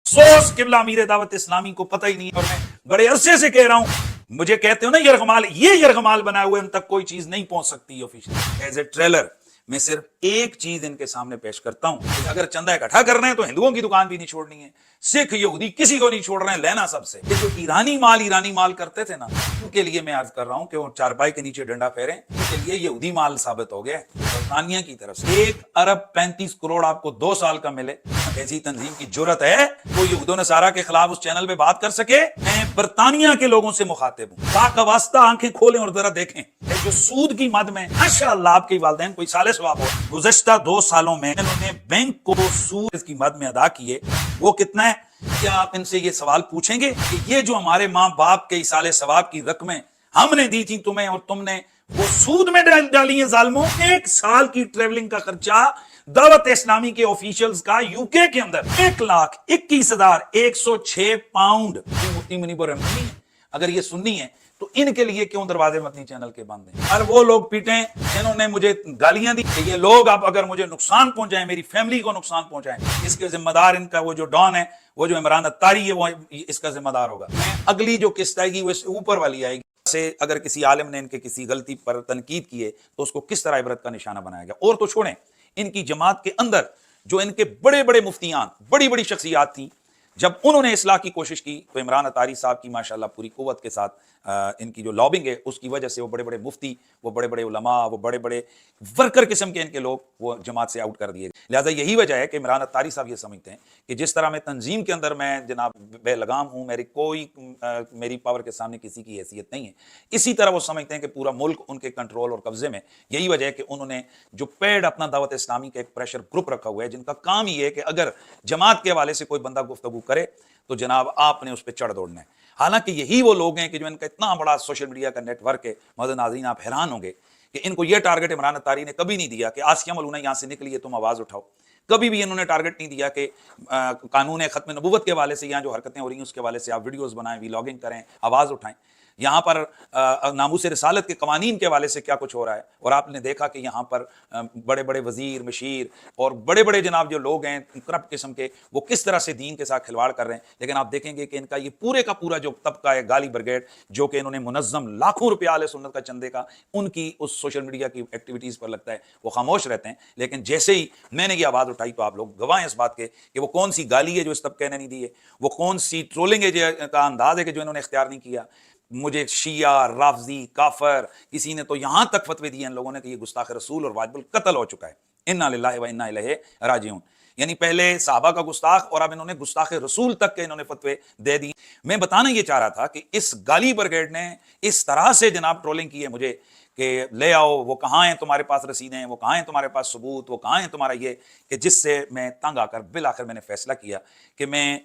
सोच किबला अमीर दावत इस्लामी को पता ही नहीं है, और मैं बड़े अरसे से कह रहा हूं, मुझे कहते हो ना यरगमाल, ये यरगमाल बनाए हुए उन तक कोई चीज नहीं पहुंच सकती ऑफिशियल। एज ए ट्रेलर मैं सिर्फ एक चीज इनके सामने पेश करता हूं, अगर चंदा इकट्ठा कर रहे हैं तो हिंदुओं की दुकान भी नहीं छोड़नी है, सिख यहूदी किसी को नहीं छोड़ रहे हैं, लेना सबसे। ये जो ईरानी माल करते थे ना, उनके लिए मैं अर्ज कर रहा हूं कि वो चारपाई के नीचे डंडा फेरें, उनके लिए यहूदी माल साबित हो गया बरतानिया की तरफ से। 1 अरब 35 करोड़ आपको 2 साल का मिले, ऐसी तंजीम की जुर्रत है वो यहूदो नसारा के खिलाफ उस चैनल पे बात कर सके? मैं बरतानिया के लोगों से मुखातिब हूं, बाकावास्ता आंखें खोलें और जरा देखें जो सूद की मद में माशाअल्लाह आपके वालिदैन कोई साले सवाब हो, गुज़श्ता 2 सालों में इन्होंने बैंक को सूद की मद में अदा किए, वो कितना है? क्या आप इनसे ये सवाल पूछेंगे कि ये जो हमारे माँ बाप के इसाले सवाब की रकमें हमने दी थी तुम्हें और तुमने वो सूद में डाली है जालिमों? 1 साल की ट्रेवलिंग का खर्चा दावत इस्लामी के ऑफिशियल्स का यूके के अंदर 1,21,106 पाउंड। मुफ्ती मुनीबर रहमत नहीं है, अगर ये सुन्नी है तो इनके लिए क्यों दरवाजे मदनी चैनल के बंद हैं? और वो लोग पीटे जिन्होंने मुझे गालियां दी कि ये लोग अब अगर मुझे नुकसान पहुंचाएं, मेरी फैमिली को नुकसान पहुंचाएं, इसके जिम्मेदार इनका वो जो डॉन है, वो जो इमरान अत्तारी है, वो इसका जिम्मेदार होगा। अगली जो किस्त आएगी वो इससे ऊपर वाली आएगी। से अगर किसी आलिम ने इनके किसी गलती पर तनकीद की है तो उसको किस तरह इबरत का निशाना बनाया गया। और तो छोड़ें, इनकी जमात के अंदर जो इनके बड़े बड़े मुफ्तियान, बड़ी बड़ी शख्सियात थी, जब उन्होंने इस्लाह की कोशिश की तो इमरान अतारी साहब की माशाअल्लाह पूरी कुव्वत के साथ इनकी जो लॉबिंग है उसकी वजह से वो बड़े बड़े मुफ्ती, वो बड़े बड़े उलमा, वो बड़े बड़े वर्कर किस्म के इनके लोग वो जमात से आउट कर दिए। लिहाजा यही वजह है कि इमरान अतारी साहब ये समझते हैं कि जिस तरह मैं तंजीम के अंदर मैं जनाब बेलगाम हूँ, मेरी पावर के सामने किसी की हैसियत नहीं है, इसी तरह वो समझते हैं कि पूरा मुल्क उनके कंट्रोल और कब्जे में। यही वजह है कि उन्होंने जो पेड अपना दावत इस्लामी का एक प्रेशर ग्रुप रखा हुआ है, जिनका काम ही है कि अगर जमात के हवाले से कोई बंदा गुफ्तगू करे तो जनाब आपने उस पर चढ़ दौड़ना है। हालांकि यही वो लोग हैं कि जो इनका इतना बड़ा सोशल मीडिया का नेटवर्क है, मौजूद नाज़रीन आप हैरान होंगे कि इनको ये टारगेट इमरान अत्तारी ने कभी नहीं दिया कि आसिया मलूना यहाँ से निकली है तुम आवाज़ उठाओ। कभी भी इन्होंने टारगेट नहीं दिया कि कानून खत्म नबूवत के हवाले से यहाँ जो हरकतें हो रही हैं उसके हवाले से आप वीडियोज़ बनाएं, व्लॉगिंग करें, आवाज़ उठाएं। यहाँ पर नामूस रिसालत के कवानीन के हवाले से क्या कुछ हो रहा है, और आपने देखा कि यहाँ पर बड़े बड़े वजीर, मशीर और बड़े बड़े जनाब जो लोग हैं करप्ट किस्म के, वो किस तरह से दीन के साथ खिलवाड़ कर रहे हैं। लेकिन आप देखेंगे कि इनका ये पूरे का पूरा जो तबका है, गाली ब्रिगेड, जो कि इन्होंने मुनज़्ज़म लाखों रुपया आले सुन्नत का चंदे का उनकी उस सोशल मीडिया की एक्टिविटीज़ पर लगता है, वो खामोश रहते हैं। लेकिन जैसे ही मैंने ये आवाज़ उठाई तो आप लोग गवाह हैं इस बात के कि वो कौन सी गाली है जो इस तबके ने नहीं दी है, वो कौन सी ट्रोलिंग है का अंदाज है कि जो इन्होंने इख्तियार नहीं किया। मुझे शिया, राफजी, काफर, किसी ने तो यहां तक फतवे दिए इन लोगों ने कि ये गुस्ताख रसूल और वाजिबुल कत्ल हो चुका है। इन्ना लिल्लाहि व इन्ना इलैहि राजिऊन। यानी पहले साहबा का गुस्ताख और अब इन्होंने गुस्ताख रसूल तक के इन्होंने फतवे दे दिए। मैं बताना ये चाह रहा था कि इस गाली ब्रिगेड ने इस तरह से जनाब ट्रोलिंग की है मुझे कि ले आओ, वो कहाँ हैं तुम्हारे पास रसीदें, वो कहाँ हैं तुम्हारे पास सबूत, वो कहाँ हैं तुम्हारा ये, कि जिससे मैं तंग आकर बिल आखिर मैंने फैसला किया कि मैं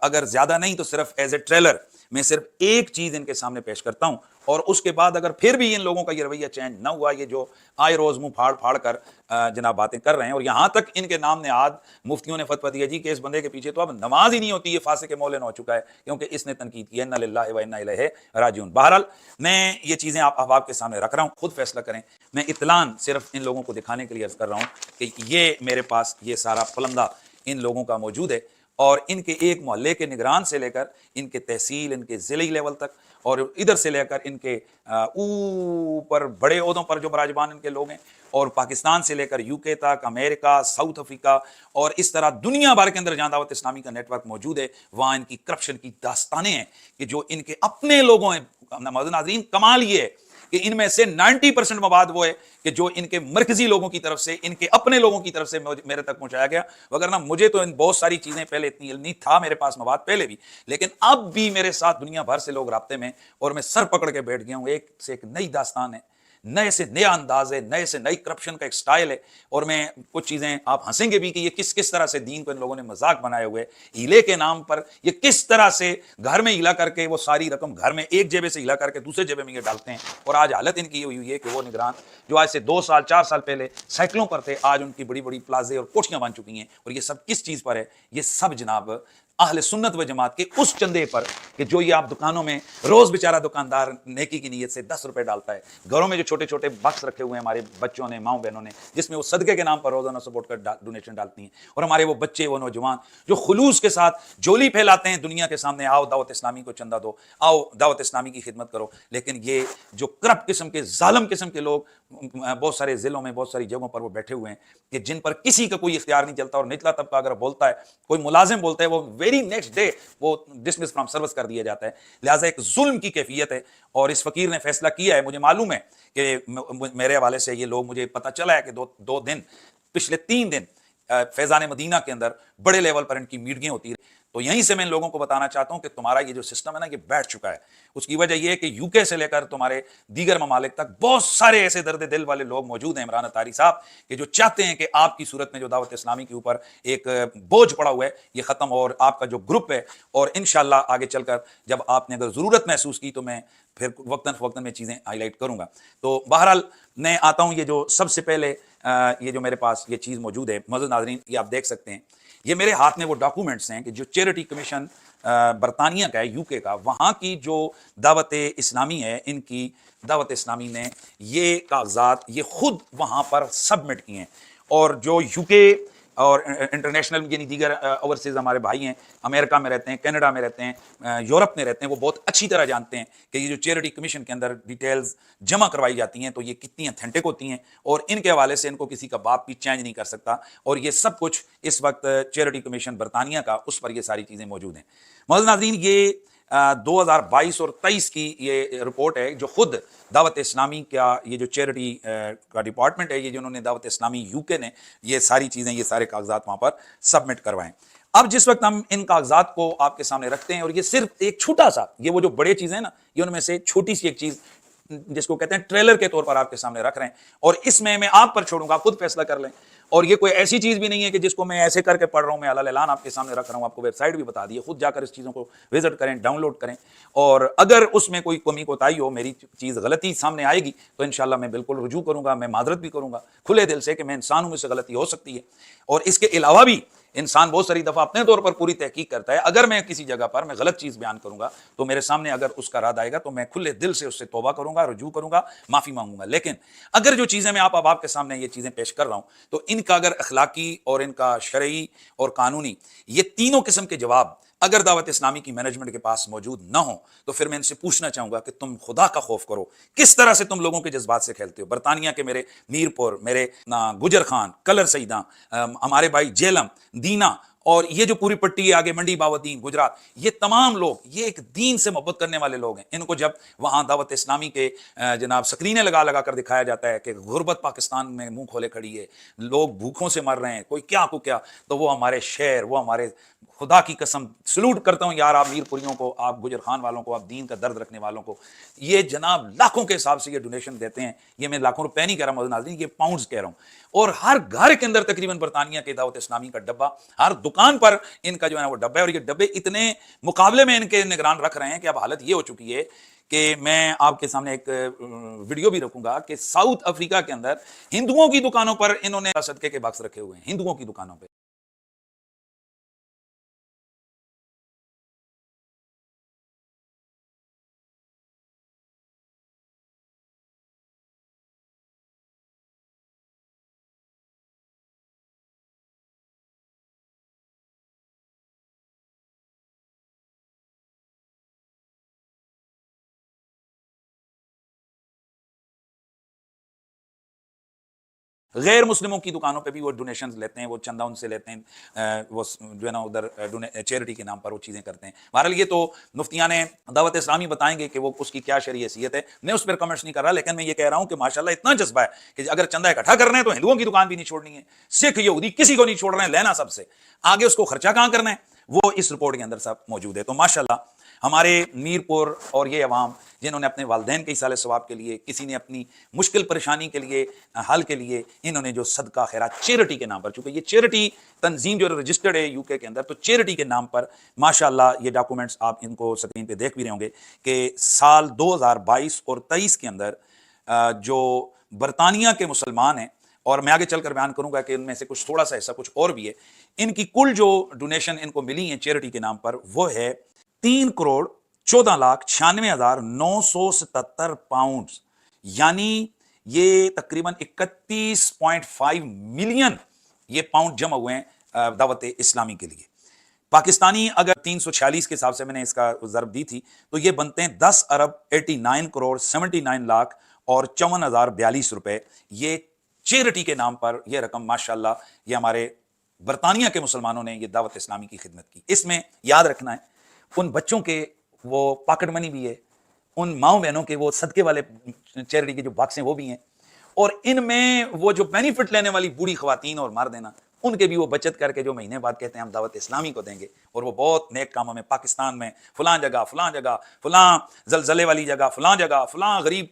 अगर ज्यादा नहीं तो सिर्फ एज ए ट्रेलर मैं सिर्फ एक चीज इनके सामने पेश करता हूं, और उसके बाद अगर फिर भी इन लोगों का ये रवैया चेंज ना हुआ, ये जो आए रोज मुंह फाड़ फाड़ कर जनाब बातें कर रहे हैं, और यहां तक इनके नाम ने आज मुफ्तियों ने फतवा दिया जी कि इस बंदे के पीछे तो अब नमाज ही नहीं होती, ये फासिक के मौलन हो चुका है क्योंकि इसने तनकीद की है। इन्ना लिल्लाहि व इन्ना इलैहि राजिऊन। बहरहाल मैं ये चीजें आप अहबाब के सामने रख रहा हूं, खुद फैसला करें। मैं इत्तलान सिर्फ इन लोगों को दिखाने के लिए अर्ज कर रहा हूं कि ये मेरे पास ये सारा पलंदा इन लोगों का मौजूद है, और इनके एक मोहल्ले के निगरान से लेकर इनके तहसील, इनके ज़िले लेवल तक, और इधर से लेकर इनके ऊपर बड़े ओहदों पर जो बराजबान इनके लोग हैं, और पाकिस्तान से लेकर यूके तक, अमेरिका, साउथ अफ्रीका और इस तरह दुनिया भर के अंदर जहाँ दावत इस्लामी का नेटवर्क मौजूद है, वहाँ इनकी करप्शन की दास्तानें हैं कि जो इनके अपने लोगों हैं। नाज़रीन, कमाल ये है कि इनमें से 90% मवाद वो है कि जो इनके मरकजी लोगों की तरफ से, इनके अपने लोगों की तरफ से मेरे तक पहुंचाया गया। वगरना मुझे तो इन बहुत सारी चीजें पहले इतनी इल्म नहीं था, मेरे पास मवाद पहले भी, लेकिन अब भी मेरे साथ दुनिया भर से लोग राब्ते में, और मैं सर पकड़ के बैठ गया हूं। एक से एक नई दास्तान है, नए से नया अंदाज है, नए से नई करप्शन का एक स्टाइल है। और मैं कुछ चीजें आप हंसेंगे भी कि ये किस किस तरह से दीन को इन लोगों ने मजाक बनाए हुए, हीले के नाम पर ये किस तरह से घर में हिला करके वो सारी रकम घर में एक जेबे से हिला करके दूसरे जेबे में ये डालते हैं। और आज हालत इनकी हुई है कि वो निगरान जो आज से 2 साल 4 साल पहले साइकिलों पर थे, आज उनकी बड़ी बड़ी प्लाजे और कोठियां बन चुकी हैं। और ये सब किस चीज पर है? ये सब जनाब अहले सुन्नत व जमात के उस चंदे पर कि जो ये आप दुकानों में रोज बेचारा दुकानदार नेकी की नीयत से 10 रुपए डालता है, घरों में जो छोटे छोटे बक्स रखे हुए हैं हमारे बच्चों ने, माओ बहनों ने, जिसमें वो सदके के नाम पर रोजाना सपोर्ट कर डोनेशन डालती हैं, और हमारे वो बच्चे, वो नौजवान जो खुलूस के साथ जोली फैलाते हैं दुनिया के सामने, आओ दावत इस्लामी को चंदा दो, आओ दावत इस्लामी की खिदमत करो। लेकिन ये जो करप्ट किस्म के, जालिम किस्म के लोग बहुत सारे जिलों में, बहुत सारी जगहों पर वो बैठे हुए हैं कि जिन पर किसी का कोई इख्तियार नहीं चलता, और निचला तबका अगर बोलता है, कोई मुलाजिम बोलता है, वो वेरी नेक्स्ट डे वो डिसमिस फ्रॉम सर्विस कर दिया जाता है। लिहाजा एक जुल्म की कैफियत है, और इस फकीर ने फैसला किया है, मुझे मालूम है कि मेरे हवाले से ये लोग, मुझे पता चला है कि दो दिन, पिछले 3 दिन फैजान मदीना के अंदर बड़े लेवल पर इनकी मीटिंगें होती है। तो यहीं से मैं इन लोगों को बताना चाहता हूं कि तुम्हारा ये जो सिस्टम है ना, ये बैठ चुका है। उसकी वजह यह है कि यूके से लेकर तुम्हारे दीगर ममालिक तक बहुत सारे ऐसे दर्द दिल वाले लोग मौजूद हैं, इमरान अतारी साहब, कि जो चाहते हैं कि आपकी सूरत में जो दावत इस्लामी के ऊपर एक बोझ पड़ा हुआ है, ये खत्म, और आपका जो ग्रुप है, और इंशाल्लाह आगे चलकर जब आपने अगर जरूरत महसूस की तो मैं फिर वक्तन फवक्तन में चीजें हाईलाइट करूंगा। तो बहरहाल मैं आता हूं, ये जो सबसे पहले ये जो मेरे पास ये चीज मौजूद है, मौजूद नाज़रीन, ये आप देख सकते हैं, ये मेरे हाथ में वो डॉक्यूमेंट्स हैं कि जो चैरिटी कमीशन बरतानिया का है, यूके का, वहाँ की जो दावत इस्लामी है, इनकी दावत इस्लामी ने ये कागजात ये खुद वहाँ पर सबमिट किए हैं। और जो यूके और इंटरनेशनल यानी दीगर ओवरसीज हमारे भाई हैं, अमेरिका में रहते हैं, कनाडा में रहते हैं, यूरोप में रहते हैं, वो बहुत अच्छी तरह जानते हैं कि ये जो चैरिटी कमीशन के अंदर डिटेल्स जमा करवाई जाती हैं तो ये कितनी अथेंटिक होती हैं, और इनके हवाले से इनको किसी का बाप भी चेंज नहीं कर सकता। और ये सब कुछ इस वक्त चैरिटी कमीशन बरतानिया का, उस पर ये सारी चीज़ें मौजूद हैं। मौजूद नाज़रीन, ये 2022 और 23 की ये रिपोर्ट है जो खुद दावत इस्लामी का ये जो चैरिटी का डिपार्टमेंट है, ये जो उन्होंने दावत इस्लामी यूके ने ये सारी चीज़ें, ये सारे कागजात वहाँ पर सबमिट करवाएं। अब जिस वक्त हम इन कागजात को आपके सामने रखते हैं, और ये सिर्फ एक छोटा सा, ये वो जो बड़े चीज़ें हैं ना, ये उनमें से छोटी सी एक चीज़ जिसको कहते हैं ट्रेलर के तौर पर आपके सामने रख रहे हैं, और इसमें मैं आप पर छोड़ूंगा, खुद फैसला कर लें। और ये कोई ऐसी चीज भी नहीं है कि जिसको मैं ऐसे करके पढ़ रहा हूं, मैं अल ऐलान आपके सामने रख रहा हूं, आपको वेबसाइट भी बता दी है, खुद जाकर इस चीजों को विजिट करें, डाउनलोड करें, और अगर उसमें कोई कमी कोताही हो, मेरी चीज गलती सामने आएगी तो इंशाल्लाह मैं बिल्कुल रुजू करूंगा, मैं माजरत भी करूंगा खुले दिल से कि मैं इंसान हूं, मुझसे गलती हो सकती है। और इसके अलावा भी इंसान बहुत सारी दफा अपने तौर पर पूरी तहकीक करता है, अगर मैं किसी जगह पर मैं गलत चीज बयान करूंगा तो मेरे सामने अगर उसका राद आएगा तो मैं खुले दिल से उससे तौबा करूंगा, रुजू करूंगा, माफी मांगूंगा। लेकिन अगर जो चीजें मैं आप आपके सामने ये चीजें पेश कर रहा हूं तो इनका अगर अखलाकी और इनका शरई और कानूनी, ये तीनों किस्म के जवाब अगर दावत इस्लामी की मैनेजमेंट के पास मौजूद ना हो तो फिर मैं इनसे पूछना चाहूंगा कि तुम खुदा का खौफ करो, किस तरह से तुम लोगों के जज्बात से खेलते हो। बरतानिया के मेरे मीरपुर, मेरे गुजर खान, कलर सईदा, हमारे भाई जेलम, दीना, और ये जो पूरी पट्टी है आगे, मंडी, बावदीन, गुजरात, ये तमाम लोग ये एक दीन से मोहब्बत करने वाले लोग हैं। इनको जब वहाँ दावत इस्लामी के जनाब स्क्रीनें लगा लगा कर दिखाया जाता है कि गुर्बत पाकिस्तान में मुंह खोले खड़ी है, लोग भूखों से मर रहे हैं, कोई क्या को क्या, तो वो हमारे शेर, वो हमारे, खुदा की कसम सलूट करता हूँ यार, आप मीरपुरियों को, आप गुजर खान वालों को, आप दीन का दर्द रखने वालों को, ये जनाब लाखों के हिसाब से ये डोनेशन देते हैं। ये मैं लाखों रुपए नहीं कह रहा नाज़रीन, ये पाउंड्स कह रहा हूँ। और हर घर के अंदर तकरीबन बरतानिया के दावत इस्लामी का डब्बा, हर दुकान पर इनका जो है वो डब्बा है, और ये डब्बे इतने मुकाबले में इनके निगरान रख रहे हैं कि अब हालत ये हो चुकी है कि मैं आपके सामने एक वीडियो भी रखूंगा कि साउथ अफ्रीका के अंदर हिंदुओं की दुकानों पर इन्होंने सदके के बक्स रखे हुए हैं, हिंदुओं की दुकानों पर। गैर मुस्लिमों की दुकानों पे भी वो डोनेशन लेते हैं, वो चंदा उनसे लेते हैं, वो जो है ना उधर चैरिटी के नाम पर वो चीज़ें करते हैं। बहरहाल ये तो मुफ्तियान दावत इस्लामी बताएंगे कि वो उसकी क्या शरई हैसियत है, मैं उस पर कमेंट्स नहीं कर रहा, लेकिन मैं ये कह रहा हूँ कि माशाल्लाह इतना जज्बा है कि अगर चंदा इकट्ठा करना है तो हिंदुओं की दुकान भी नहीं छोड़नी है, सिख यहूदी किसी को नहीं छोड़ रहे हैं, लेना सबसे, आगे उसको खर्चा कहाँ करना है वो इस रिपोर्ट के अंदर सब मौजूद है। तो माशाल्लाह हमारे मीरपुर और ये अवाम जिन्होंने अपने वालदैन के इसाले सवाब के लिए, किसी ने अपनी मुश्किल परेशानी के लिए, हल के लिए, इन्होंने जो सदका खैरात चैरिटी के नाम पर, चूंकि ये चैरिटी तंजीम जो रजिस्टर्ड है यूके के अंदर, तो चैरिटी के नाम पर माशाल्लाह ये डॉक्यूमेंट्स आप इनको स्क्रीन पे देख भी रहे होंगे कि साल 2022 और 23 के अंदर जो बरतानिया के मुसलमान हैं اور میں آگے چل کر بیان کروں گا کہ ان میں سے کچھ تھوڑا سا ایسا کچھ اور بھی ہے. ان کی کل جو ڈونیشن ان کو ملی ہیں چیریٹی کے نام پر وہ ہے 3,14,96,977 پاؤنڈ، یعنی یہ تقریباً 31.5 ملین یہ پاؤنڈ جمع ہوئے ہیں دعوت اسلامی کے لیے. پاکستانی اگر 346 کے حساب سے میں نے اس کا ضرب دی تھی تو یہ بنتے ہیں 10,89,79,54,042 روپے. یہ چیریٹی کے نام پر یہ رقم ماشاءاللہ یہ ہمارے برطانیہ کے مسلمانوں نے یہ دعوت اسلامی کی خدمت کی. اس میں یاد رکھنا ہے ان بچوں کے وہ پاکٹ منی بھی ہے، ان ماؤں بہنوں کے وہ صدقے والے چیریٹی کے جو باکس ہیں وہ بھی ہیں، اور ان میں وہ جو بینیفٹ لینے والی بوڑھی خواتین اور مرد ہیں نا ان کے بھی وہ بچت کر کے جو مہینے بعد کہتے ہیں ہم دعوت اسلامی کو دیں گے، اور وہ بہت نیک کاموں میں پاکستان میں فلاں جگہ فلاں زلزلے والی جگہ فلاں غریب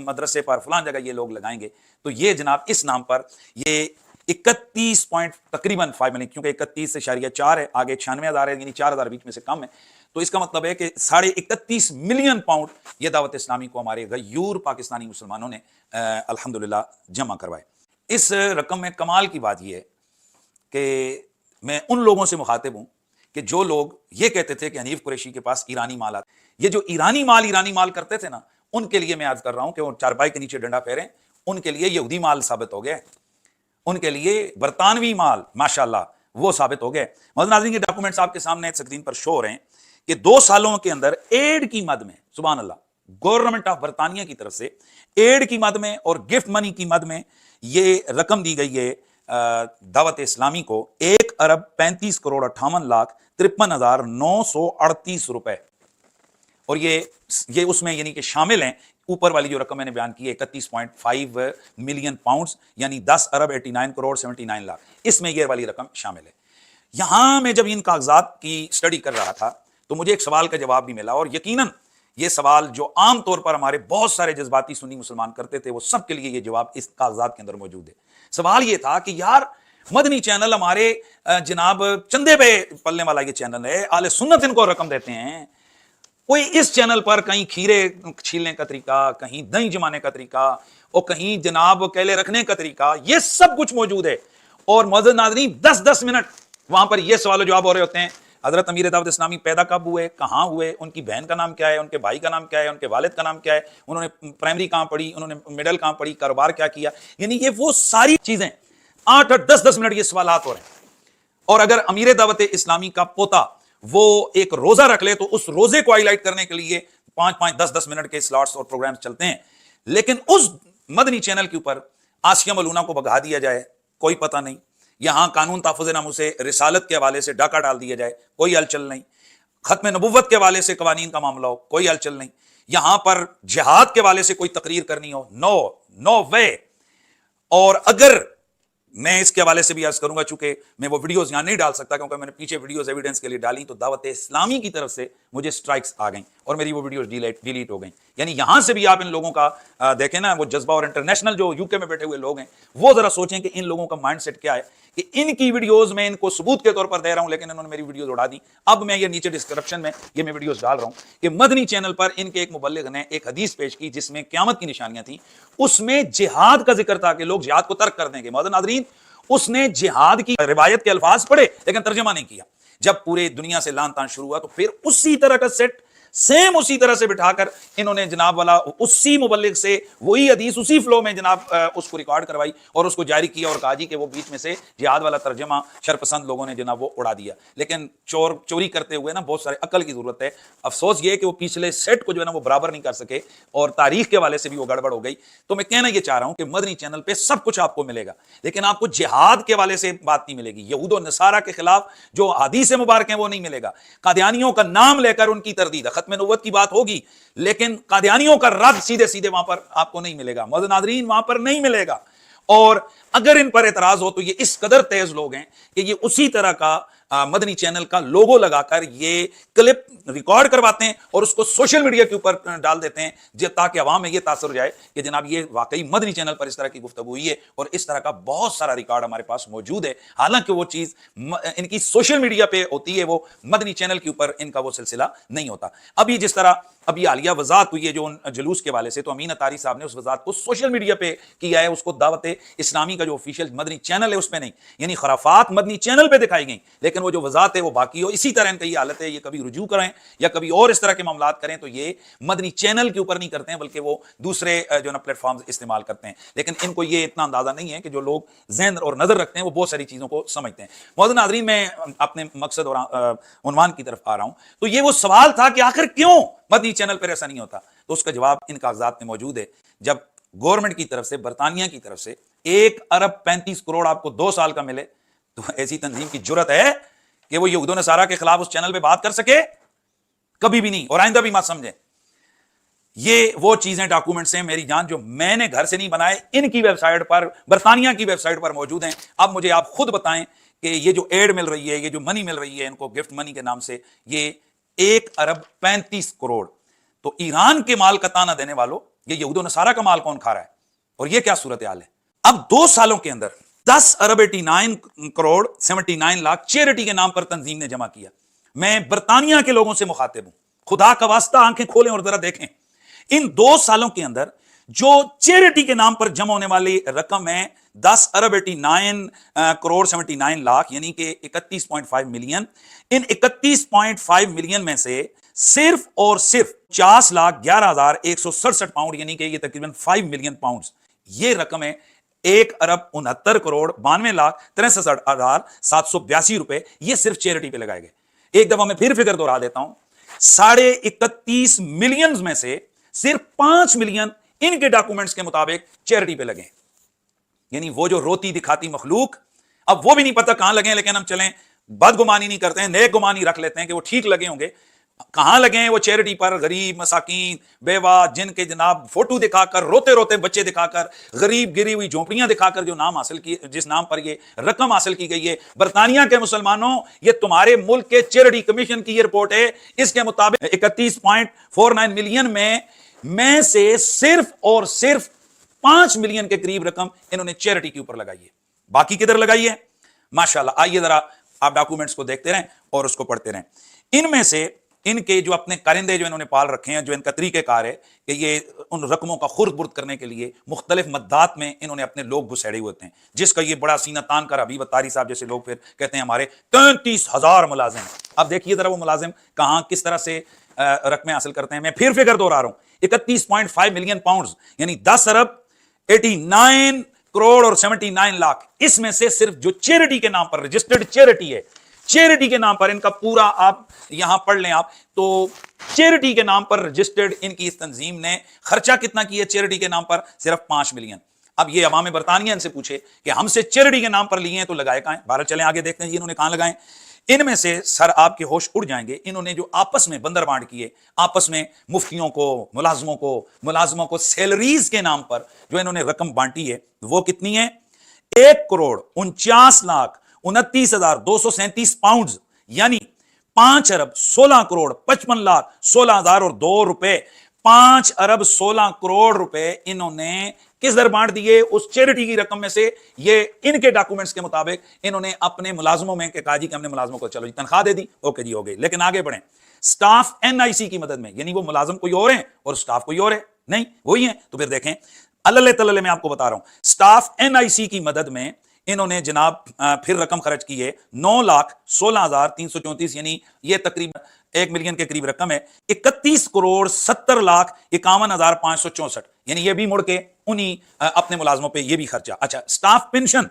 مدرسے پر فلاں جگہ یہ لوگ لگائیں گے. تو یہ جناب اس نام پر یہ 31 پوائنٹ تقریباً 5 ملین، کیونکہ 31.4 ہے، آگے 96,000 ہے، یعنی 4,000 بیچ میں سے کم ہے. تو اس کا مطلب ہے کہ 31.5 ملین پاؤنڈ یہ دعوت اسلامی کو ہمارے غیور پاکستانی مسلمانوں نے الحمدللہ جمع کروائے. اس رقم میں کمال کی بات یہ ہے کہ میں ان لوگوں سے مخاطب ہوں کہ جو لوگ یہ کہتے تھے کہ حنیف قریشی کے پاس ایرانی مال آتا، یہ جو ایرانی مال کرتے تھے نا ان کے لیے میں عرض کر رہا ہوں کہ وہ چارپائی کے نیچے ڈنڈا پھیریں، ان کے لیے یہودی مال ثابت ہو گیا، ان کے لیے برطانوی مال ماشاءاللہ وہ ثابت ہو گئے. مدن ناظرین کے ڈاکومنٹس آپ کے سامنے سکرین پر شو ہو رہے ہیں کہ 2 سالوں کے اندر ایڈ کی مد میں سبحان اللہ گورنمنٹ آف برطانیہ کی طرف سے ایڈ کی مد میں اور گفٹ منی کی مد میں یہ رقم دی گئی ہے دعوت اسلامی کو 1,35,58,53,938 روپے. اور یہ اس میں یعنی کہ شامل ہیں اوپر والی جو رقم میں نے بیان کی ہے 31.5 ملین پاؤنڈز یعنی 10,89,79,00,000، اس میں یہ والی رقم شامل ہے. یہاں میں جب ان کاغذات کی سٹڈی کر رہا تھا تو مجھے ایک سوال کا جواب بھی ملا، اور یقیناً یہ سوال جو عام طور پر ہمارے بہت سارے جذباتی سنی مسلمان کرتے تھے وہ سب کے لیے یہ جواب اس کاغذات کے اندر موجود ہے. سوال یہ تھا کہ یار مدنی چینل ہمارے جناب چندے پہ پلنے والا یہ چینل ہے، اہل سنت ان کو رقم دیتے ہیں، کوئی اس چینل پر کہیں کھیرے چھیلنے کا طریقہ، کہیں دہی جمانے کا طریقہ، اور کہیں جناب کیلے رکھنے کا طریقہ، یہ سب کچھ موجود ہے. اور معزز ناظرین 10 منٹ وہاں پر یہ سوال و جواب ہو رہے ہوتے ہیں. حضرت امیر دعوت اسلامی پیدا کب ہوئے، کہاں ہوئے، ان کی بہن کا نام کیا ہے، ان کے بھائی کا نام کیا ہے، ان کے والد کا نام کیا ہے، انہوں نے پرائمری کہاں پڑھی، انہوں نے مڈل کہاں پڑھی، کاروبار کیا کیا، یعنی یہ وہ ساری چیزیں 8-10 منٹ یہ سوالات ہو رہے ہیں. اور اگر امیر دعوت اسلامی کا پوتا وہ ایک روزہ رکھ لے تو اس روزے کو ہائی لائٹ کرنے کے لیے 5-10 منٹ کے سلاٹس اور پروگرامز چلتے ہیں. لیکن اس مدنی چینل کے اوپر آسیہ ملونہ کو بگا دیا جائے کوئی پتہ نہیں، یہاں قانون تحفظ ناموس رسالت کے حوالے سے ڈاکہ ڈال دیا جائے کوئی ہلچل نہیں، ختم نبوت کے حوالے سے قوانین کا معاملہ ہو کوئی ہلچل نہیں، یہاں پر جہاد کے حوالے سے کوئی تقریر کرنی ہو نو وے. اور اگر میں اس کے حوالے سے بھی عرض کروں گا، چونکہ میں وہ ویڈیوز یہاں نہیں ڈال سکتا کیونکہ میں نے پیچھے ویڈیوز ایویڈنس کے لیے ڈالی تو دعوت اسلامی کی طرف سے مجھے سٹرائکس آ گئیں اور میری وہ ویڈیوز ڈیلیٹ ہو گئیں. یعنی یہاں سے بھی آپ ان لوگوں کا دیکھیں نا وہ جذبہ، اور انٹرنیشنل جو یو کے میں بیٹھے ہوئے لوگ ہیں وہ ذرا سوچیں کہ ان لوگوں کا مائنڈ سیٹ کیا ہے کہ ان کی ویڈیوز میں ان کو ثبوت کے طور پر دے رہا ہوں لیکن انہوں نے میری ویڈیوز اڑا دی. اب میں یہ نیچے ڈسکرپشن میں یہ میں ویڈیوز ڈال رہا ہوں کہ مدنی چینل پر ان کے ایک مبلغ نے ایک حدیث پیش کی جس میں قیامت کی نشانیاں تھیں، اس میں جہاد کا ذکر تھا کہ لوگ جہاد کو ترک کر دیں گے. معزز ناظرین اس نے جہاد کی روایت کے الفاظ پڑھے لیکن ترجمہ نہیں کیا. جب پورے دنیا سے لان تان شروع ہوا تو پھر اسی طرح کا سیٹ سیم اسی طرح سے بٹھا کر انہوں نے جناب والا اسی مبلغ سے وہی حدیث اسی فلو میں جناب اس کو ریکارڈ کروائی اور اس کو جاری کیا اور کہا جی کہ وہ بیچ میں سے جہاد والا ترجمہ شرپسند لوگوں نے جناب وہ اڑا دیا. لیکن چوری کرتے ہوئے نا بہت سارے عقل کی ضرورت ہے. افسوس یہ کہ وہ پچھلے سیٹ کو جو ہے نا وہ برابر نہیں کر سکے اور تاریخ کے حوالے سے بھی وہ گڑبڑ ہو گئی. تو میں کہنا یہ چاہ رہا ہوں کہ مدنی چینل پہ سب کچھ آپ کو ملے گا لیکن آپ کو جہاد کے حوالے سے بات نہیں ملے گی. یہود و نصارہ کے خلاف جو حدیث مبارک ہیں وہ نہیں ملے گا. قادیانیوں کا نام لے کر ان کی تردید ختم نبوت کی بات ہوگی لیکن قادیانیوں کا رد سیدھے وہاں پر آپ کو نہیں ملے گا. معزز ناظرین وہاں پر نہیں ملے گا. اور اگر ان پر اعتراض ہو تو یہ اس قدر تیز لوگ ہیں کہ یہ اسی طرح کا मदनी चैनल का लोगो लगाकर ये क्लिप रिकॉर्ड करवाते हैं और उसको सोशल मीडिया के ऊपर डाल देते हैं ताकि अवाम में ये तासर हो जाए कि जनाब ये वाकई मदनी चैनल पर इस तरह की गुफ्तगू हुई है। और इस तरह का बहुत सारा रिकॉर्ड हमारे पास मौजूद है। हालांकि वो चीज इनकी सोशल मीडिया पे होती है, वो मदनी चैनल के ऊपर इनका वो सिलसिला नहीं होता। अभी जिस तरह अभी हालिया वजात हुई है जो जुलूस के वाले से, तो अमीन अतारी साहब ने उस वजात को सोशल मीडिया पे किया है, उसको दावत इस्लामी का जो ऑफिशियल मदनी चैनल है उस पे नहीं, यानी खराफात मदनी चैनल पे दिखाई गई, लेकिन वो जो वजात है वो बाकी हो। इसी तरह इनकी ये हालत है, ये कभी रुजू करें या कभी और इस तरह के मामलात करें तो ये मदनी चैनल के ऊपर नहीं करते हैं, बल्कि वो दूसरे जो ना प्लेटफॉर्म इस्तेमाल करते हैं। लेकिन इनको ये इतना अंदाजा नहीं है कि जो लोग ज़हन और नजर रखते हैं वो बहुत सारी चीजों को समझते हैं। मौजूद नाज़रीन, मैं अपने मकसद और उन्वान की तरफ आ रहा हूं। तो ये वो सवाल था कि आखिर क्यों मदनी चैनल पर ऐसा नहीं होता, तो उसका जवाब इन कागजात में मौजूद है। जब गवर्नमेंट की तरफ से, बरतानिया की तरफ से 1 अरब 35 करोड़ आपको 2 साल का मिले, तो ऐसी तंजीम की जुर्रत है कि वो यहूद नसारा के खिलाफ उस चैनल पे बात कर सके? कभी भी नहीं, और आइंदा भी मत समझे। ये वो चीजें, डॉक्यूमेंट्स हैं मेरी जान, जो मैंने घर से नहीं बनाए, इनकी वेबसाइट पर, बरतानिया की वेबसाइट पर मौजूद हैं। अब मुझे आप खुद बताएं कि ये जो एड मिल रही है, ये जो मनी मिल रही है इनको गिफ्ट मनी के नाम से, ये 1 अरब 35 करोड़, तो ईरान के माल का ताना देने वालों, ये यहूद नसारा का माल कौन खा रहा है? और ये क्या सूरत हाल है? अब 2 सालों के अंदर 10 अरब 89 करोड़ 79 लाख चैरिटी के नाम पर तंजीम ने जमा किया। मैं बरतानिया के लोगों से मुखातिब हूं, खुदा का वास्ता आंखें खोलें और जरा देखें, इन 2 सालों के अंदर जो चैरिटी के नाम पर जमा होने वाली रकम है 10 अरब 89 करोड़ 79 लाख, यानी कि 31.5 मिलियन। इन 31.5 मिलियन में से सिर्फ और सिर्फ 50,11,167 पाउंड, यानी कि ये तकरीबन 5 मिलियन पाउंड, ये रकम है 1 अरब 69 करोड़ 92,63,782 रुपए, ये सिर्फ चैरिटी पे लगाए गए। एक दफा मैं फिर फिगर दोहरा देता हूं, 31.5 मिलियन में से सिर्फ 5 मिलियन इनके डॉक्यूमेंट्स के मुताबिक चैरिटी पे लगे। यानी वो जो रोती दिखाती मखलूक, अब वो भी नहीं पता कहां लगे, लेकिन हम चलें बदगुमानी नहीं करते हैं, नेक गुमानी रख लेते हैं कि वो ठीक लगे होंगे। कहां लगे हैं वो? चैरिटी पर। गरीब मसाकीन बेवा, जिनके जनाब फोटो दिखाकर, रोते रोते बच्चे दिखाकर, गरीब गिरी हुई झोंपड़ियां दिखाकर जो नाम हासिल की, जिस नाम पर ये रकम हासिल की गई है, बरतानिया के मुसलमानों, ये तुम्हारे मुल्क के चैरिटी कमीशन की ये रिपोर्ट है। इसके मुताबिक 31.49 मिलियन में से सिर्फ और सिर्फ 5 मिलियन के करीब रकम इन्होंने चैरिटी के ऊपर लगाई है। बाकी किधर लगाई है? माशाल्लाह, आइए जरा आप डॉक्यूमेंट्स को देखते रहें और उसको पढ़ते रहें। इनमें से इनके जो अपने कारिंदे जो इन्होंने पाल रखे हैं, जो इनका तरीक़ेकार है कि ये उन रकमों का खुर्द बुर्द करने के लिए मुख्तलिफ मद्दात में इन्होंने अपने लोग घुसेड़े हुए होते हैं, जिसका ये बड़ा सीना तान कर हबीब अत्तारी साहब जैसे लोग फिर कहते हैं हमारे 33,000 मुलाजिम। अब देखिए जरा वो मुलाजिम कहां किस तरह से रकमें हासिल करते हैं। मैं फिर फिगर दोहरा रहा हूं, 31.5 मिलियन पाउंड, यानी 10 अरब 89 करोड़ और 79 लाख, इसमें से सिर्फ जो चैरिटी के नाम पर रजिस्टर्ड चैरिटी है, चैरिटी के नाम पर इनका पूरा आप यहां पढ़ लें आप, तो चैरिटी के नाम पर रजिस्टर्ड इनकी इस तंजीम ने खर्चा कितना किया चैरिटी के नाम पर? सिर्फ 5 मिलियन। अब ये अवाम बरतानिया इनसे पूछे कि हमसे चैरिटी के नाम पर लिए हैं तो लगाए कहां? भारत चलें आगे देखते हैं इन्होंने कहां लगाए। इनमें से सर आपके होश उड़ जाएंगे, इन्होंने जो आपस में बंदर बांट किए, आपस में मुफ्तियों को, मुलाजमों को सैलरीज के नाम पर जो इन्होंने रकम बांटी है, वो कितनी है? 1 करोड़ 49,29,237 पाउंड, यानी 5 अरब 16 करोड़ 55 लाख 16,000 और 2 रुपए। 5 अरब 16 करोड़ रुपए इन्होंने किस दर बांट दिए? उस चैरिटी की रकम में से। ये इनके डॉक्यूमेंट्स के मुताबिक इन्होंने अपने मुलाजमों में कहा जी कि हमने मुलाजमों को चलो जी तनख्वाह दे दी, ओके जी हो गई। लेकिन आगे बढ़ें, स्टाफ एनआईसी की मदद में, यानी वो मुलाजम कोई और है और स्टाफ कोई और है, नहीं वही है। तो फिर देखें, अल्ले तल्ले मैं आपको बता रहा हूं, स्टाफ एनआईसी की मदद में इन्होंने जनाब फिर रकम खर्च की है 9,16,334, यानी ये तकरीबन 1 मिलियन के करीब रकम है। 31 करोड़ 70,51,564, यानी ये भी मुड़ के उन्हीं अपने मुलाजमों पे ये भी खर्चा। अच्छा, स्टाफ पेंशन,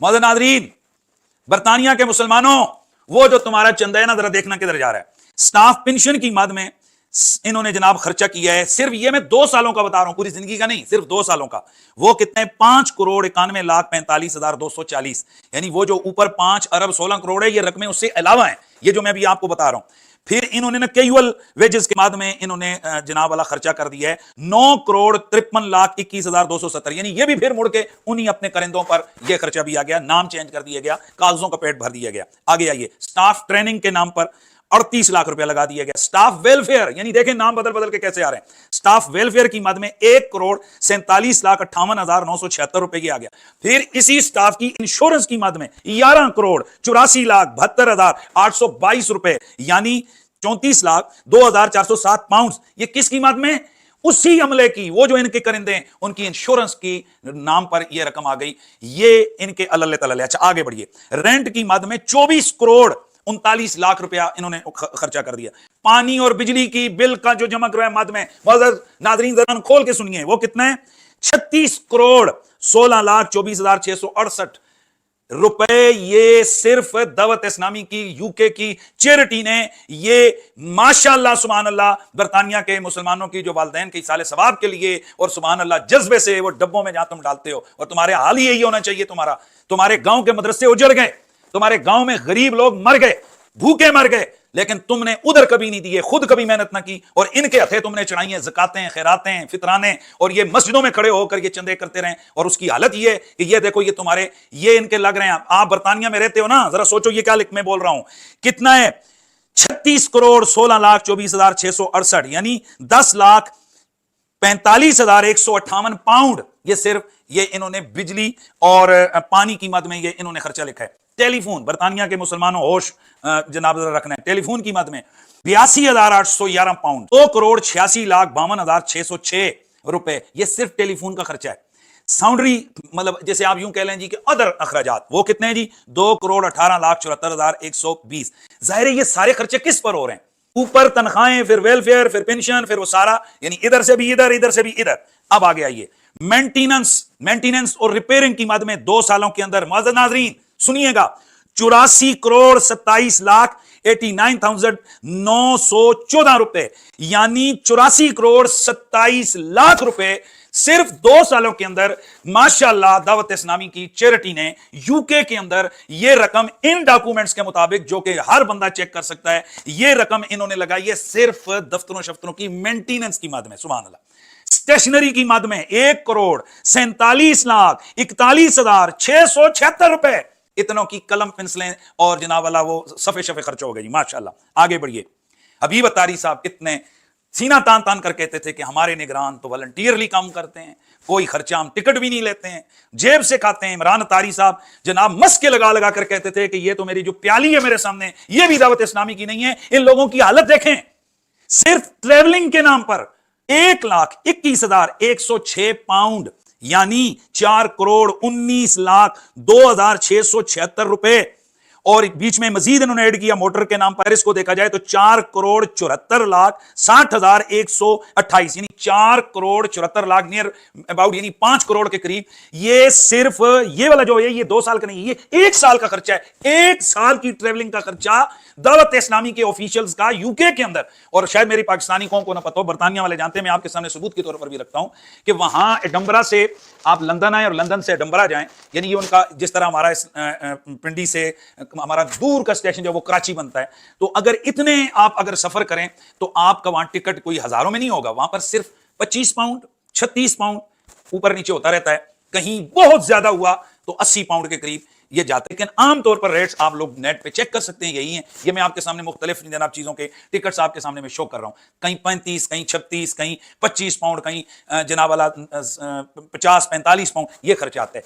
मौजूद नाज़रीन बरतानिया के मुसलमानों, वो जो तुम्हारा चंदा है ना, जरा देखना किधर जा रहा है। स्टाफ पेंशन की मद में इन्होंने जनाब खर्चा किया है, सिर्फ ये मैं 2 सालों का बता रहा हूं, पूरी जिंदगी का नहीं, सिर्फ 2 सालों का। वो कितने? 5 करोड़ 91,45,240, यानी वो जो ऊपर 5 अरब 16 करोड़ है, ये रकमें उससे अलावा है, ये जो मैं भी आपको बता रहा हूं। फिर इन्होंने ना कैजुअल वेजेस के बाद में इन्होंने जनाब वाला खर्चा कर दिया है 9,53,21,270, यानी ये भी फिर मुड़ के उन्हीं अपने करिंदों पर ये खर्चा भी आ गया, नाम चेंज कर दिया गया, कागजों का पेट भर दिया गया। आगे आइए, स्टाफ ट्रेनिंग के नाम पर 38 लाख रुपया लगा दिया गया। स्टाफ वेलफेयर, यानी देखें नाम बदल बदल के कैसे आ रहे हैं, स्टाफ वेलफेयर की मद में 1,47,58,976 रुपए की आ गया। फिर इसी स्टाफ की इंश्योरेंस की मद में 11,84,72,822 रुपए, यानी 34,02,407 पाउंड। ये किसकी मद में? उसी अमले की, वो जो इनके करिंदे हैं उनकी इंश्योरेंस की नाम पर यह रकम आ गई। ये इनके अल्ले तल्ले। अच्छा आगे बढ़िए, रेंट की मद में 24,39 लाख रुपया इन्होंने खर्चा कर दिया। पानी और बिजली की बिल का जो जमा करवाया मद में, नादरीन जरा खोल के सुनिए, वो कितना है? 36,16,24,668 रुपए। ये सिर्फ दावत इस्लामी की यूके की चैरिटी ने, ये माशाअल्लाह सुभान अल्लाह, बरतानिया के मुसलमानों की जो वालदैन के साले सवाब के लिए और सुभान अल्लाह जज्बे से वो डब्बों में जहां तुम डालते हो, और तुम्हारे हाल ही यही होना चाहिए। तुम्हारे गांव के मदरसे उजड़ गए, तुम्हारे गांव में गरीब लोग मर गए, भूखे मर गए, लेकिन तुमने उधर कभी नहीं दिए, खुद कभी मेहनत ना की, और इनके हथे तुमने चढ़ाई हैं ज़कातें, खैरातें, फितराने, और ये मस्जिदों में खड़े होकर ये चंदे करते रहे। और उसकी हालत ये कि ये देखो, ये तुम्हारे, ये इनके लग रहे हैं। आप बरतानिया में रहते हो ना, जरा सोचो ये क्या मैं बोल रहा हूं, कितना है? 36,16,24,668, यानी 10,45,158 पाउंड। ये सिर्फ ये इन्होंने बिजली और पानी की मद में ये इन्होंने खर्चा लिखा है। टेलीफोन, बरतानिया के मुसलमानों होश जनाब रखना है, टेलीफोन की मद में 82,811 पाउंड, 2,86,52,606 रुपए। ये सिर्फ टेलीफोन का खर्चा है। साउंडरी, मतलब जैसे आप यूं कह लें जी कि अदर अखराजात, वो कितने हैं जी? 2,18,74,120। जाहिर है ये सारे खर्चे किस पर हो रहे हैं? ऊपर तनख्वाहें, फिर वेलफेयर, फिर पेंशन, फिर वो सारा, यानी इधर से भी इधर, इधर से भी इधर। अब आगे आइए, मेंटेनेंस और रिपेयरिंग की मद में 2 सालों के अंदर, मुअज़्ज़ज़ नाज़रीन सुनिएगा, 84,87,89,914 रुपए, यानी 84,27,00,000 रुपए सिर्फ 2 सालों के अंदर माशाअल्लाह दावत इस्लामी की चैरिटी ने यूके के अंदर ये रकम इन डॉक्यूमेंट्स के मुताबिक, जो कि हर बंदा चेक कर सकता है, ये रकम इन्होंने लगाई है सिर्फ दफ्तरों शफ्तरों की मेंटेनेंस की मद में। सुभान अल्लाह। स्टेशनरी की मद में 1,47,41,46,676 रुपए, इतनों की कलम पेंसिलें और जनाब वाला वो सफे शफे खर्च हो गए जी माशाअल्लाह। आगे बढ़िए, हबीब अत्तारी साहब कितने सीना तान तान कर कहते थे कि हमारे निगरान तो वॉलंटियरली काम करते हैं, कोई खर्चा हम टिकट भी नहीं लेते हैं, जेब से खाते हैं। इमरान अत्तारी साहब जनाब मस्के लगा लगा कर कहते थे कि ये तो मेरी जो प्याली है मेरे सामने, ये भी दावत इस्लामी की नहीं है। इन लोगों की हालत देखें, सिर्फ ट्रेवलिंग के नाम पर 1,21,106 पाउंड, यानी 4,19,02,676 रुपए। और बीच में मजीद इन्होंने ऐड किया मोटर के नाम पर, इसको देखा जाए तो 4,74,60,128, यानी 4,74,00,000 नियर अबाउट, यानी 5 करोड़ के करीब। ये सिर्फ ये वाला जो है, ये 2 साल का नहीं, ये 1 साल का खर्चा है। 1 साल की ट्रेवलिंग का खर्चा दावत इस्लामी के ऑफिशियल्स का यूके के अंदर। और शायद मेरी पाकिस्तानी कौन को ना पता हो, बरतानिया वाले जानते हैं, मैं आपके सामने सबूत के तौर पर भी रखता हूं कि वहां एडम्बरा से आप लंदन आए और लंदन से एडम्बरा जाएं, यानी ये उनका जिस तरह हमारा पिंडी से हमारा दूर का स्टेशन जो वो कराची बनता है, तो अगर इतने आप अगर सफर करें तो आपका वहां टिकट कोई हजारों में नहीं होगा, वहां पर सिर्फ 25 पाउंड 36 पाउंड ऊपर नीचे होता रहता है, कहीं बहुत ज्यादा हुआ तो 80 पाउंड के करीब ये जाते हैं। लेकिन आमतौर पर रेट्स आप लोग नेट पे चेक कर सकते हैं, यही है। ये मैं आपके सामने मुख्तलिफ जनाब चीजों के टिकट्स आपके सामने में शो कर रहा हूं, कहीं 35, कहीं 36, कहीं 25 पाउंड, कहीं जनाब वाला 50-45 पाउंड ये खर्चा आता है।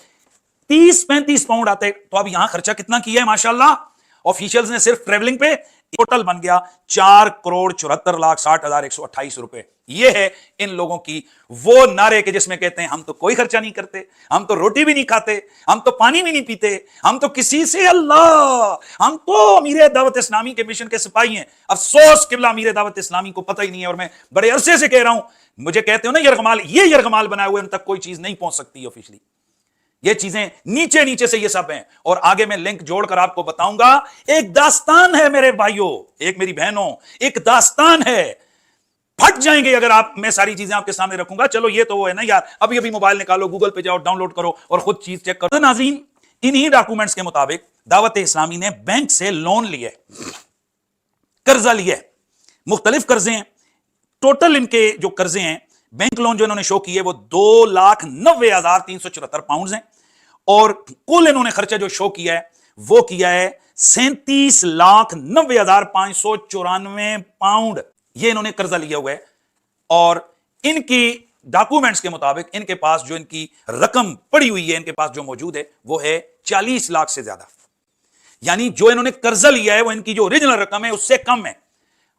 30-35 पाउंड आते हैं। तो अब यहां खर्चा कितना किया है माशाल्लाह ऑफिशियल्स ने सिर्फ ट्रेवलिंग पे? टोटल बन गया 4,74,60,128 रुपए। ये है इन लोगों की वो नारे के जिसमें कहते हैं हम तो कोई खर्चा नहीं करते, हम तो रोटी भी नहीं खाते, हम तो पानी भी नहीं पीते, हम तो किसी से अल्लाह, हम तो अमीर दावत इस्लामी के मिशन के सिपाही हैं। अफसोस किबला अमीर दावत इस्लामी को पता ही नहीं है, और मैं बड़े अरसे से कह रहा हूं, मुझे कहते हो ना यरगमाल, ये यरगमाल बनाए हुए उन तक कोई चीज नहीं पहुंच सकती ऑफिशियली। ये चीजें नीचे नीचे से ये सब हैं। और आगे मैं लिंक जोड़कर आपको बताऊंगा, एक दास्तान है मेरे भाइयों, एक मेरी बहनों, एक दास्तान है, फट जाएंगे अगर आप, मैं सारी चीजें आपके सामने रखूंगा। चलो ये तो वो है ना यार, अभी अभी मोबाइल निकालो, गूगल पे जाओ, डाउनलोड करो और खुद चीज चेक करो। तो नाज़रीन, इन्हीं डॉक्यूमेंट्स के मुताबिक दावत इस्लामी ने बैंक से लोन लिए, कर्जा लिए, मुख्तलिफ कर्जे हैं, टोटल इनके जो कर्जे हैं, बैंक लोन जो इन्होंने शो किए वो 2,90,374 पाउंड हैं, और कुल इन्होंने खर्चा जो शो किया है वो किया है 37,90,594 पाउंड। ये इन्होंने कर्जा लिया हुआ है, और इनकी डॉक्यूमेंट्स के मुताबिक इनके पास जो इनकी रकम पड़ी हुई है, इनके पास जो मौजूद है वो है 40 लाख से ज्यादा। यानी जो इन्होंने कर्जा लिया है वो इनकी जो ओरिजिनल रकम है उससे कम है।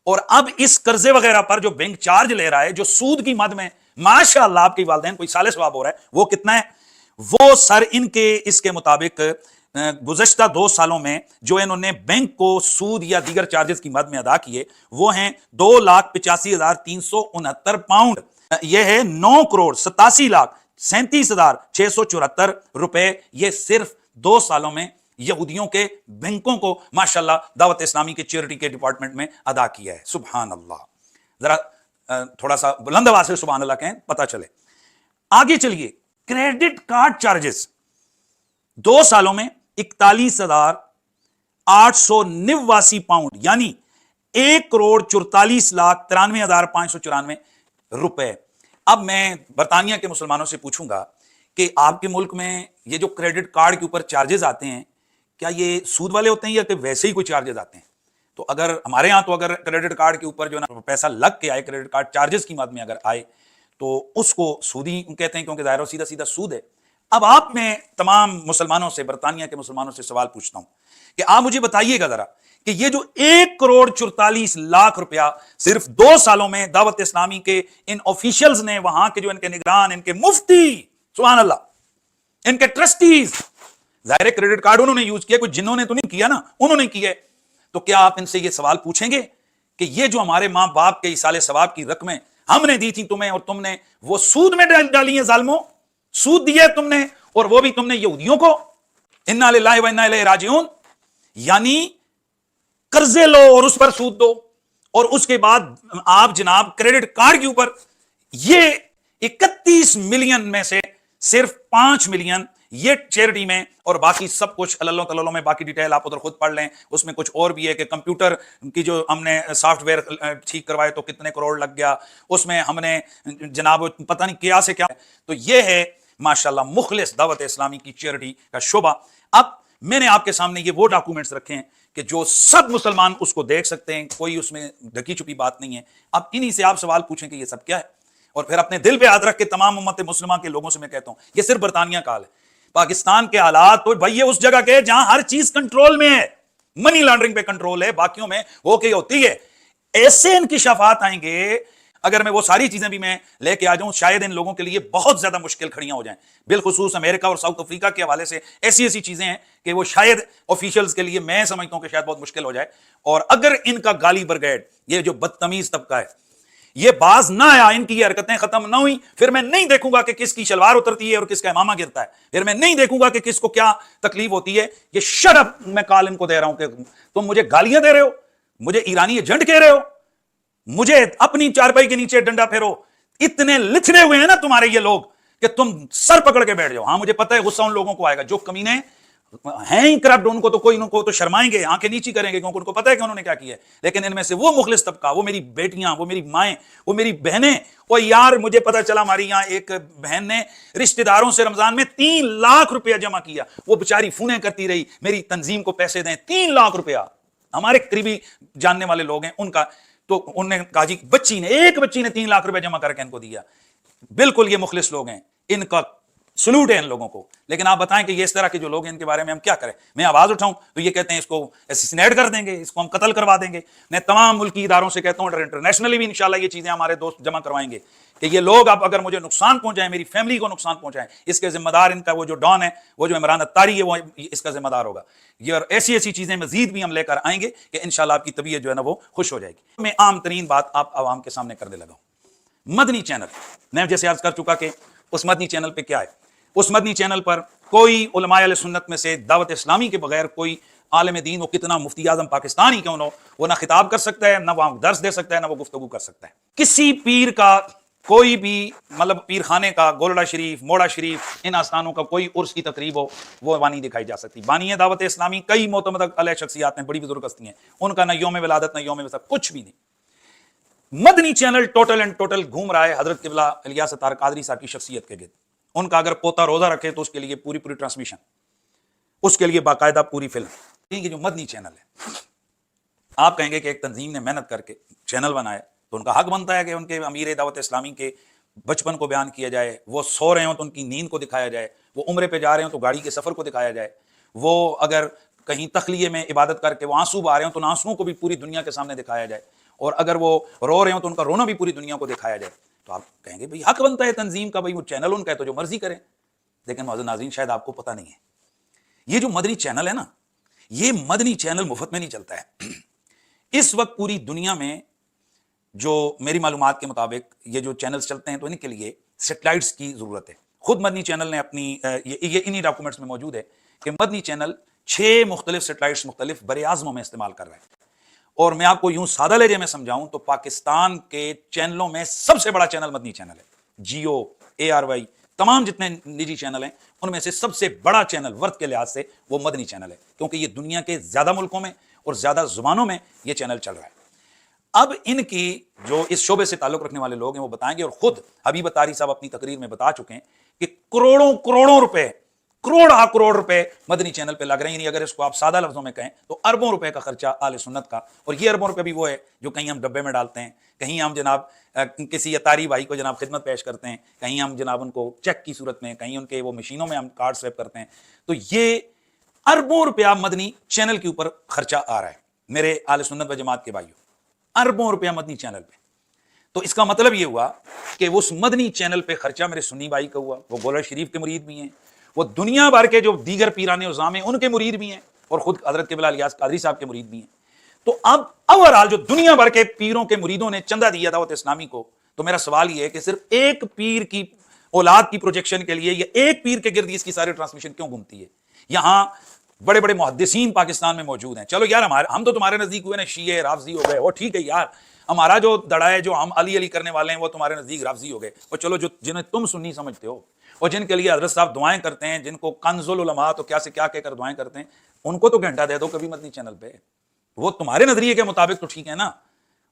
और अब इस कर्जे वगैरह पर जो बैंक चार्ज ले रहा है, जो सूद की मद में माशाअल्लाह आपके वालिदैन कोई साले सवाब हो रहा है, वो कितना है? वो सर इनके इसके मुताबिक गुज़श्ता 2 सालों में जो इन्होंने बैंक को सूद या दीगर चार्जेस की मद में अदा किए वो हैं 2,85,369 पाउंड। यह है 9,87,37,674 रुपए। ये सिर्फ 2 सालों में यहूदियों के बैंकों को माशाअल्लाह दावत इस्लामी के चैरिटी के डिपार्टमेंट में अदा किया है। सुभान अल्लाह। जरा थोड़ा सा बुलंद आवाज से सुभान अल्लाह कहें, पता चले। आगे चलिए, क्रेडिट कार्ड चार्जेस 2 सालों में 41,889 पाउंड, यानी 1,44,93,594 रुपए। अब मैं बरतानिया के मुसलमानों से पूछूंगा कि आपके मुल्क में ये जो क्रेडिट कार्ड के ऊपर चार्जेस आते हैं, क्या ये सूद वाले होते हैं या कि वैसे ही कोई चार्जेस आते हैं? तो अगर हमारे यहां तो अगर क्रेडिट कार्ड के ऊपर जो ना पैसा लग के आए, क्रेडिट कार्ड चार्जेस की मद में अगर आए, तो उसको सूद ही कहते हैं, क्योंकि जाहिर सीधा सीधा सूद है। अब आप मैं तमाम मुसलमानों से, बरतानिया के मुसलमानों से सवाल पूछता हूं कि आप मुझे बताइएगा जरा कि ये जो 1,44,00,000 रुपया सिर्फ 2 सालों में दावत इस्लामी के इन ऑफिशियल्स ने, वहां के जो इनके निगरान, इनके मुफ्ती, सुभान अल्लाह, इनके ट्रस्टीज, जाहिर क्रेडिट कार्ड उन्होंने यूज किया, कुछ जिन्होंने तो नहीं किया ना, उन्होंने किया। तो क्या आप इनसे ये सवाल पूछेंगे कि ये जो हमारे मां बाप के इसाले सवाब की रकमें हमने दी थी तुम्हें, और तुमने वो सूद में डाली है, जालिमों, सूद दिया तुमने, और वो भी तुमने यहूदियों को। इन्ना लिल्लाहि व इन्ना इलैहि राजिऊन। यानी कर्जे लो और उस पर सूद दो, और उसके बाद आप जनाब क्रेडिट कार्ड के ऊपर ये 31 मिलियन में से सिर्फ 5 मिलियन ये चैरिटी में, और बाकी सब कुछ अल्लाह तआला में, बाकी डिटेल आप उधर खुद पढ़ लें। उसमें कुछ और भी है कि कंप्यूटर की जो हमने सॉफ्टवेयर ठीक करवाए तो कितने करोड़ लग गया, उसमें हमने जनाब पता नहीं क्या से क्या। तो ये है माशाल्लाह मुखलिस दावत इस्लामी की चैरिटी का शोबा। अब मैंने आपके सामने ये वो डॉक्यूमेंट्स रखे हैं कि जो सब मुसलमान उसको देख सकते हैं, कोई उसमें ढकी छुपी बात नहीं है। अब इन्हीं से आप सवाल पूछें कि ये सब क्या है, और फिर अपने दिल पे हाथ रख के तमाम उम्मत मुस्लिमा के लोगों से मैं कहता हूं, ये सिर्फ बरतानिया का हाल है। पाकिस्तान के हालात तो भाई ये उस जगह के जहां हर चीज कंट्रोल में है, मनी लॉन्ड्रिंग पे कंट्रोल है, बाकियों में ओके होती है। ऐसे इंकिशाफात आएंगे, अगर मैं वो सारी चीजें भी मैं लेके आ जाऊं, शायद इन लोगों के लिए बहुत ज्यादा मुश्किल खड़ियां हो जाएं। बिलखुसूस अमेरिका और साउथ अफ्रीका के हवाले से ऐसी ऐसी चीजें हैं कि वो शायद ऑफिशियल्स के लिए मैं समझता हूं कि शायद बहुत मुश्किल हो जाए। और अगर इनका गाली ब्रिगेड, ये जो बदतमीज तबका है, ये बाज ना आया, इनकी ये हरकतें खत्म ना हुई, फिर मैं नहीं देखूंगा कि किसकी शलवार उतरती है और किसका इमामा गिरता है, फिर मैं नहीं देखूंगा कि किसको क्या तकलीफ होती है। ये शर्फ मैं कॉल इनको दे रहा हूं कि तुम मुझे गालियां दे रहे हो, मुझे ईरानी एजेंट कह रहे हो, मुझे अपनी चारपाई के नीचे डंडा फेरो। इतने लिथड़े हुए हैं ना तुम्हारे ये लोग कि तुम सर पकड़ के बैठ जाओ। हाँ मुझे पता है गुस्सा उन लोगों को आएगा जो कमीने हैं ही करप्ट, उनको तो कोई उनको तो शर्माएंगे, आंखें नीची करेंगे, क्योंकि उनको पता है कि उन्होंने क्या किया है। लेकिन इनमें से वो मुखलिस तबका, वो मेरी बेटियां, वो मेरी माएं, वो मेरी बहनें, और यार मुझे पता चला हमारी यहाँ एक बहन ने रिश्तेदारों से रमजान में 3 लाख रुपया जमा किया। वो बेचारी फोने करती रही मेरी तंजीम को पैसे दें, 3 लाख रुपया। हमारे करीबी जानने वाले लोग हैं उनका, तो उन्होंने कहा जी एक बच्ची ने 3 लाख रुपए जमा करके इनको दिया। बिल्कुल ये मुखलिस लोग हैं, इनका सलूट है इन लोगों को। लेकिन आप बताएं कि ये इस तरह के जो लोग हैं इनके बारे में हम क्या करें? मैं आवाज उठाऊं तो ये कहते हैं इसको असैसिनेट कर देंगे, इसको हम कत्ल करवा देंगे। मैं तमाम मुल्की इदारों से कहता हूं, इंटरनेशनली भी इंशाल्लाह ये चीजें हमारे दोस्त जमा करवाएंगे कि ये लोग आप अगर मुझे नुकसान पहुंचाएं, मेरी फैमिली को नुकसान पहुंचाएं, इसके जिम्मेदार इनका वो जो डॉन है, वो जो इमरान अत्तारी है, वो इसका जिम्मेदार होगा। ये और ऐसी ऐसी चीजें मजीद भी हम लेकर आएंगे कि इंशाल्लाह आपकी तबीयत जो है ना वो खुश हो जाएगी। मैं आम तरीन बात आप आवाम के सामने करने लगा हूं। मदनी चैनल, मैं जैसे अर्ज कर चुका कि उस मदनी चैनल पे क्या है, उस मदनी चैनल पर कोई उलमाए अहले सुन्नत में से दावत इस्लामी के बगैर कोई आलिम दीन, वो कितना मुफ्ती आजम पाकिस्तान ही क्यों ना हो, वो ना खिताब कर सकता है, ना वहां दर्स दे सकता है, ना वो गुफ्तगू कर सकता है। किसी पीर का कोई भी मतलब पीर खाने का, गोलड़ा शरीफ, मोड़ा शरीफ, इन आस्थानों का कोई उर्स की तकरीब हो, वो वानी दिखाई जा सकती। बानी है दावत इस्लामी, कई मोतमद अलग शख्सियात हैं, बड़ी बुजुर्ग हस्ती हैं, उनका ना योम विलादत, ना योम वसा, कुछ भी नहीं। Madani channel total and total घूम रहा है हजरत किबला इलियास अत्तार कादरी साहब की शख्सियत के गिर्द। उनका अगर पोता रोजा रखे तो उसके लिए पूरी पूरी ट्रांसमिशन, उसके लिए बाकायदा पूरी फिल्म। ये जो मदनी चैनल है, आप कहेंगे कि एक तंजीम ने मेहनत करके चैनल बनाया तो उनका हक बनता है कि उनके अमीर दावत इस्लामी के बचपन को बयान किया जाए, वो सो रहे हो तो उनकी नींद को दिखाया जाए, वो उम्रे पे जा रहे हो तो गाड़ी के सफर को दिखाया जाए, वो अगर कहीं तखलिये में इबादत करके वो आंसू बहा रहे हो तो उन आंसुओं को भी पूरी दुनिया के सामने दिखाया जाए, और अगर वो रो रहे हो तो उनका रोना भी पूरी दुनिया को दिखाया जाए। तो आप कहेंगे भाई हक बनता है तंजीम का, भाई वो चैनल उनका है तो जो मर्जी करें। लेकिन मौजूद नाज़रीन, शायद आपको पता नहीं है, ये जो मदनी चैनल है ना, ये मदनी चैनल मुफ्त में नहीं चलता है। इस वक्त पूरी दुनिया में जो मेरी मालूमात के मुताबिक ये जो चैनल्स चलते हैं तो इनके लिए सैटेलाइट्स की जरूरत है। खुद मदनी चैनल ने अपनी ये इन्हीं डॉक्यूमेंट्स में मौजूद है कि मदनी चैनल 6 मुख्तलिफ सैटेलाइट्स मुख्तलिफ बरे आज़मों में इस्तेमाल कर रहा है। और मैं आपको यूं सादा लहजे में समझाऊं तो पाकिस्तान के चैनलों में सबसे बड़ा चैनल मदनी चैनल है। जियो, ARY, तमाम जितने निजी चैनल हैं उनमें से सबसे बड़ा चैनल वर्थ के लिहाज से वो मदनी चैनल है, क्योंकि ये दुनिया के ज्यादा मुल्कों में और ज्यादा जुबानों में ये चैनल चल रहा है। अब इनकी जो इस शोबे से ताल्लुक रखने वाले लोग हैं वो बताएंगे, और खुद हबीब अत्तारी साहब अपनी तकरीर में बता चुके हैं कि करोड़ों करोड़ों रुपए, करोड़ रुपए मदनी चैनल पे लग रहे हैं। यानी अगर इसको आप सादा लफ्जों में कहें तो अरबों रुपए का खर्चा आले सुन्नत का। और ये अरबों रुपए भी वो है जो कहीं हम डब्बे में डालते हैं, कहीं हम जनाब किसी अतारी भाई को जनाब खिदमत पेश करते हैं, कहीं हम जनाब उनको चेक की सूरत में, कहीं उनके वो मशीनों में हम कार्ड स्वैप करते हैं। तो ये अरबों रुपया मदनी चैनल के ऊपर खर्चा आ रहा है मेरे आले सुन्नत व जमात के भाइयों, अरबों रुपया मदनी चैनल पे। तो इसका मतलब ये हुआ कि उस मदनी चैनल पे खर्चा मेरे सुन्नी भाई का हुआ, वो गोला शरीफ के मुरीद भी हैं, वो दुनिया भर के जो दीगर पीराने उज़ाम हैं उनके मुरीद भी हैं, और खुद हजरत किबला इलियास कादरी साहब के मुरीद भी हैं। तो अब ओवरऑल जो दुनिया भर के पीरों के मुरीदों ने चंदा दिया दावत इस्लामी को, तो मेरा सवाल ये है कि सिर्फ एक पीर की औलाद की प्रोजेक्शन के लिए या एक पीर के गिर्द इसकी सारी ट्रांसमिशन क्यों घूमती है? यहां बड़े बड़े मुहद्दिसीन पाकिस्तान में मौजूद हैं। चलो यार, हम तो तुम्हारे नजदीक हुए ना शिये राफजी हो गए, वो ठीक है यार, हमारा जो दड़ा है जो हम अली अली करने वाले हैं वो तुम्हारे नजदीक राफजी हो गए। और चलो जो जिन्हें तुम सुन्नी समझते हो और जिनके लिए हजरत साहब दुआएं करते हैं, जिनको कंजुल उलमा तो क्या से क्या कहकर दुआएं करते हैं, उनको तो घंटा दे दो कभी मदनी चैनल पे। वो तुम्हारे नजरिए के मुताबिक तो ठीक है ना।